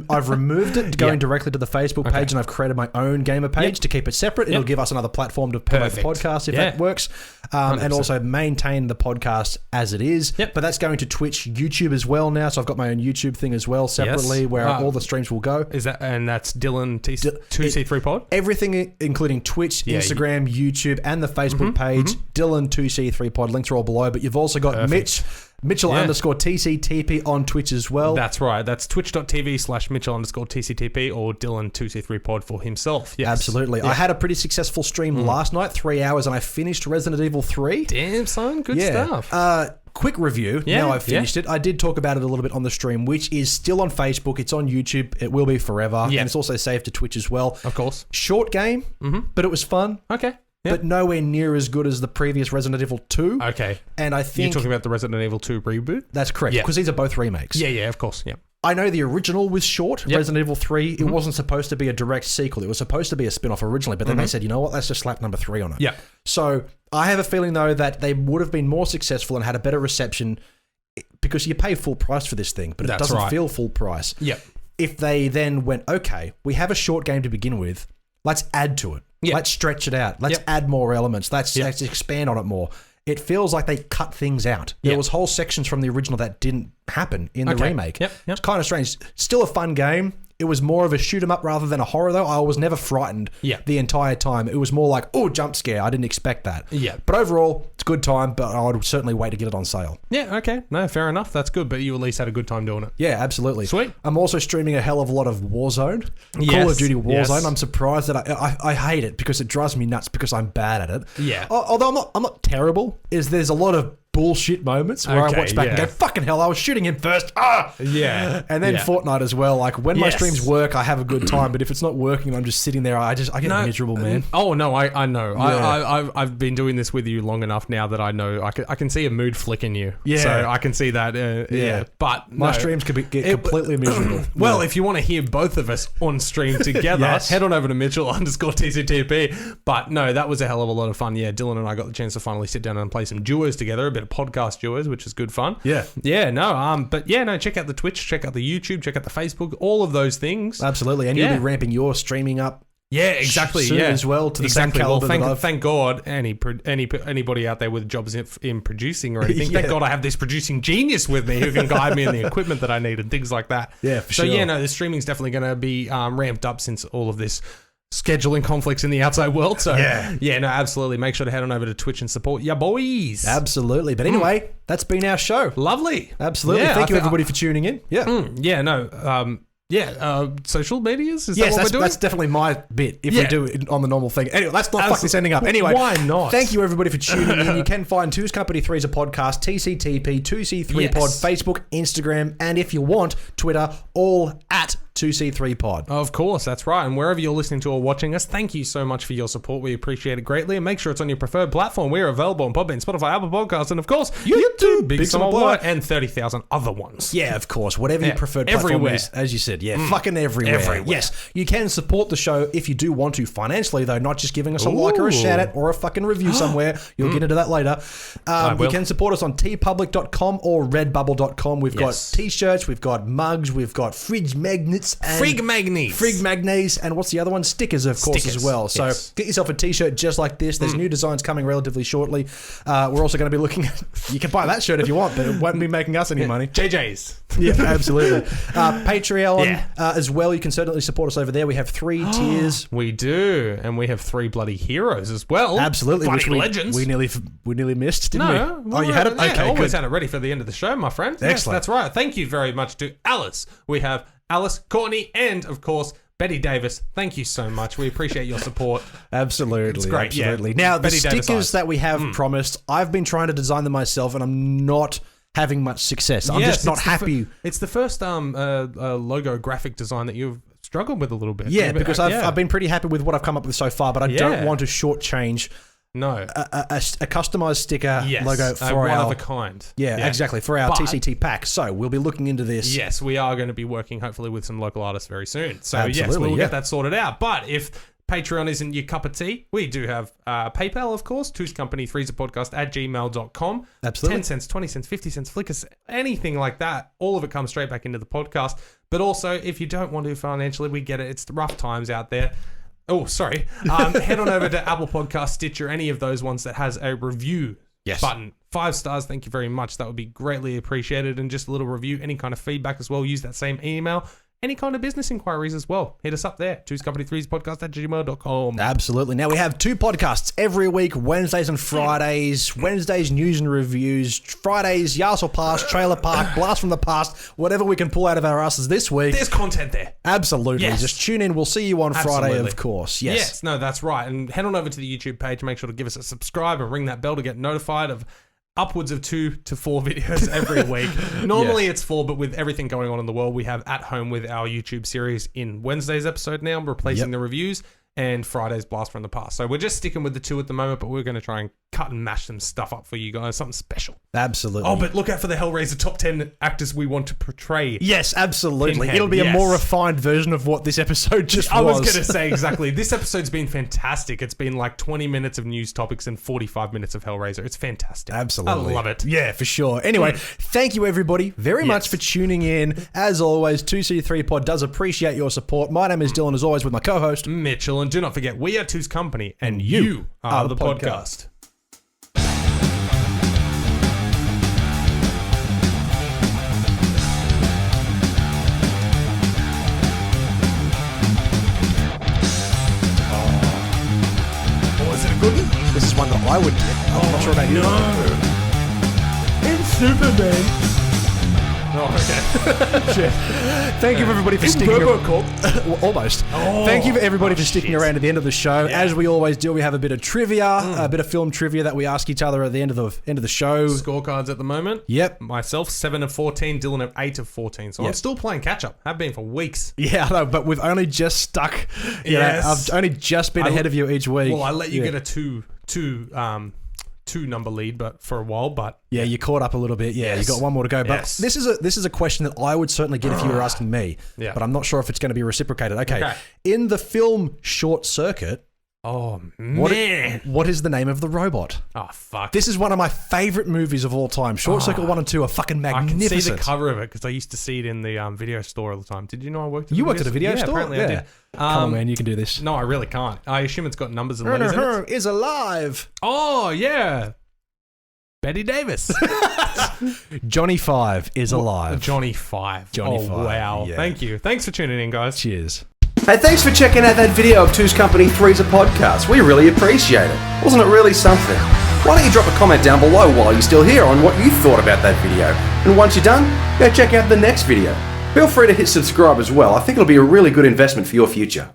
I've removed it, going directly to the Facebook page, and I've created my own gamer page to keep it separate. It'll give us another platform to promote the podcast if that works, and also maintain the podcast as it is. But that's going to Twitch, YouTube as well now. So I've got my own YouTube thing as well separately where all the streams will go. Is that, and that's Dylan 2C3 Pod? Everything including Twitch, Instagram, YouTube, and the Facebook page. Dylan 2C3 Pod. Links are all below. But you've also got Mitchell _ TCTP on Twitch as well. That's right. That's twitch.tv/Mitchell _ TCTP or Dylan 2C3 Pod for himself. Yes. Absolutely. I had a pretty successful stream last night, 3 hours, and I finished Resident Evil 3. Damn, son. Good stuff. Quick review. Now I've finished it. I did talk about it a little bit on the stream, which is still on Facebook. It's on YouTube. It will be forever. And it's also saved to Twitch as well. Of course. Short game, but it was fun. Okay. But nowhere near as good as the previous Resident Evil 2. Okay. And I think... You're talking about the Resident Evil 2 reboot? That's correct, because these are both remakes. Yeah, of course. Yeah. I know the original was short, Resident Evil 3. It wasn't supposed to be a direct sequel. It was supposed to be a spin-off originally, but then they said, you know what, let's just slap number 3 on it. Yeah. So I have a feeling, though, that they would have been more successful and had a better reception because you pay full price for this thing, but it doesn't feel full price. Yeah. If they then went, okay, we have a short game to begin with, let's add to it. Yep. Let's stretch it out. Let's add more elements. Let's expand on it more. It feels like they cut things out. There was whole sections from the original that didn't happen in the remake. It's kind of strange. Still a fun game. It was more of a shoot 'em up rather than a horror, though. I was never frightened the entire time. It was more like, oh, jump scare. I didn't expect that. Yeah. But overall, it's a good time, but I would certainly wait to get it on sale. Yeah, okay. No, fair enough. That's good, but you at least had a good time doing it. Yeah, absolutely. Sweet. I'm also streaming a hell of a lot of Warzone. Call of Duty Warzone. I'm surprised that I hate it because it drives me nuts because I'm bad at it. Yeah. Although I'm not terrible, there's a lot of bullshit moments where I watch back and go, fucking hell, I was shooting him first. Yeah. And then Fortnite as well. Like when my streams work, I have a good time, but if it's not working and I'm just sitting there, I get miserable, man. Oh no, I know. Yeah. I've been doing this with you long enough now that I know I can see a mood flick in you. Yeah. So I can see that. But my streams could get completely miserable. Well, if you want to hear both of us on stream together, head on over to Mitchell _ TCTP. But no, that was a hell of a lot of fun. Yeah, Dylan and I got the chance to finally sit down and play some duos together, a bit of podcast duos, which is good fun. Yeah. Check out the Twitch, check out the YouTube, check out the Facebook, all of those things. Absolutely. And you'll be ramping your streaming up. Yeah, exactly. Soon as well to the same caliber. Well, thank God, anybody out there with jobs in producing or anything. Thank God I have this producing genius with me who can guide me in the equipment that I need and things like that. Yeah, for sure. So the streaming's definitely going to be ramped up since all of this scheduling conflicts in the outside world. So absolutely. Make sure to head on over to Twitch and support ya boys. Absolutely. But anyway, that's been our show. Lovely. Absolutely. Thank you everybody for tuning in. Social medias? Is that what we're doing? That's definitely my bit if we do it on the normal thing. Anyway, let's not fuck this ending up. Anyway, why not? Thank you everybody for tuning in. You can find Two's Company 3's a podcast, TCTP, 2C3 Pod, Facebook, Instagram, and if you want, Twitter, all at 2C3 Pod. Of course, that's right. And wherever you're listening to or watching us, thank you so much for your support. We appreciate it greatly. And make sure it's on your preferred platform. We're available on Podbean, Spotify, Apple Podcasts, and of course, YouTube, Big Summer Blood, and 30,000 other ones. Yeah, of course. Whatever your preferred platform is, as you said. Yeah, fucking everywhere. Yes, you can support the show if you do want to financially, though, not just giving us a like or a shout out or a fucking review somewhere. You'll get into that later. You can support us on tpublic.com or redbubble.com. We've got t-shirts, we've got mugs, we've got fridge magnets. magnets. Frig magnets. And what's the other one? Stickers, of course, as well. So get yourself a t-shirt just like this. There's new designs coming relatively shortly. We're also going to be looking at... You can buy that shirt if you want, but it won't be making us any money. JJ's. Yeah, absolutely. Patreon as well. You can certainly support us over there. We have 3 tiers. We do. And we have 3 bloody heroes as well. Absolutely. Bloody legends. We nearly missed, didn't we? Oh, you had it? Yeah, okay, always had it ready for the end of the show, my friend. Excellent. Yes, that's right. Thank you very much to Alice. We have Alice, Courtney, and, of course, Betty Davis. Thank you so much. We appreciate your support. Absolutely. It's great. Absolutely. Yeah. Now, the Betty stickers that we have promised, I've been trying to design them myself, and I'm not having much success. I'm just not happy. It's the first logo graphic design that you've struggled with a little bit. Yeah, because I've been pretty happy with what I've come up with so far, but I don't want to shortchange a customized sticker logo for one of a kind. Yeah, exactly, for our TCT pack. So we'll be looking into this. Yes, we are going to be working hopefully with some local artists very soon. So absolutely, we'll get that sorted out. But if Patreon isn't your cup of tea, we do have PayPal, of course, twoscompany3podcast@gmail.com. Absolutely. 10 cents, 20 cents, 50 cents, flickers, anything like that. All of it comes straight back into the podcast. But also, if you don't want to financially, we get it. It's rough times out there. Oh, sorry. Head on over to Apple Podcasts, Stitcher, any of those ones that has a review button. 5 stars, thank you very much. That would be greatly appreciated. And just a little review, any kind of feedback as well. Use that same email. Any kind of business inquiries as well. Hit us up there. twoscompany3podcast@gmail.com. Absolutely. Now we have 2 podcasts every week, Wednesdays and Fridays. Wednesdays, news and reviews. Fridays, Yas or Past, Trailer Park, Blast from the Past, whatever we can pull out of our asses this week. There's content there. Absolutely. Yes. Just tune in. We'll see you on Friday, of course. Yes. No, that's right. And head on over to the YouTube page. Make sure to give us a subscribe and ring that bell to get notified of upwards of 2 to 4 videos every week. Normally it's 4, but with everything going on in the world, we have At Home with our YouTube series in Wednesday's episode now, replacing the reviews, and Friday's Blast from the Past. So we're just sticking with the 2 at the moment, but we're going to try and cut and mash some stuff up for you guys, something special. Absolutely. Oh, but look out for the Hellraiser top 10 actors we want to portray. Yes, absolutely. Pinhead. It'll be a more refined version of what this episode just was. I was going to say, exactly. This episode's been fantastic. It's been like 20 minutes of news topics and 45 minutes of Hellraiser. It's fantastic. Absolutely. I love it. Yeah, for sure. Anyway, thank you everybody very much for tuning in. As always, 2C3 Pod does appreciate your support. My name is Dylan, as always, with my co-host Mitchell. And do not forget, we are Two's Company, and you are the podcast. This is one that I would get. I'm not sure about you. It's Superman. Oh, okay. Shit. Thank you everybody for sticking around. Well, almost. Thank you everybody for sticking around to the end of the show. Yeah. As we always do, we have a bit of trivia, a bit of film trivia that we ask each other at the end of the show. Scorecards at the moment. Yep. Myself 7 of 14, Dylan of 8 of 14. So I'm still playing catch up. Have been for weeks. Yeah, I know, but we've only just stuck. Yes. I've only just been ahead of you each week. Well, I let you get a two number lead, but for a while, but yeah, you caught up a little bit. Yeah, you got one more to go. But this is a question that I would certainly get if you were asking me. Yeah. But I'm not sure if it's going to be reciprocated. Okay. In the film Short Circuit, oh man, what is the name of the robot? Oh fuck! This is one of my favorite movies of all time. Short Circuit 1 and 2 are fucking magnificent. I can see the cover of it because I used to see it in the video store all the time. Did you know I worked? You worked at a video store? Apparently I did. Come on, man, you can do this. No, I really can't. I assume it's got numbers and letters in it. Is alive. Oh yeah. Betty Davis. Johnny 5 is alive. Johnny 5. Johnny 5. Wow. Yeah. Thank you. Thanks for tuning in, guys. Cheers. Hey, thanks for checking out that video of Two's Company 3's a podcast. We really appreciate it. Wasn't it really something? Why don't you drop a comment down below while you're still here on what you thought about that video. And once you're done, go check out the next video. Feel free to hit subscribe as well. I think it'll be a really good investment for your future.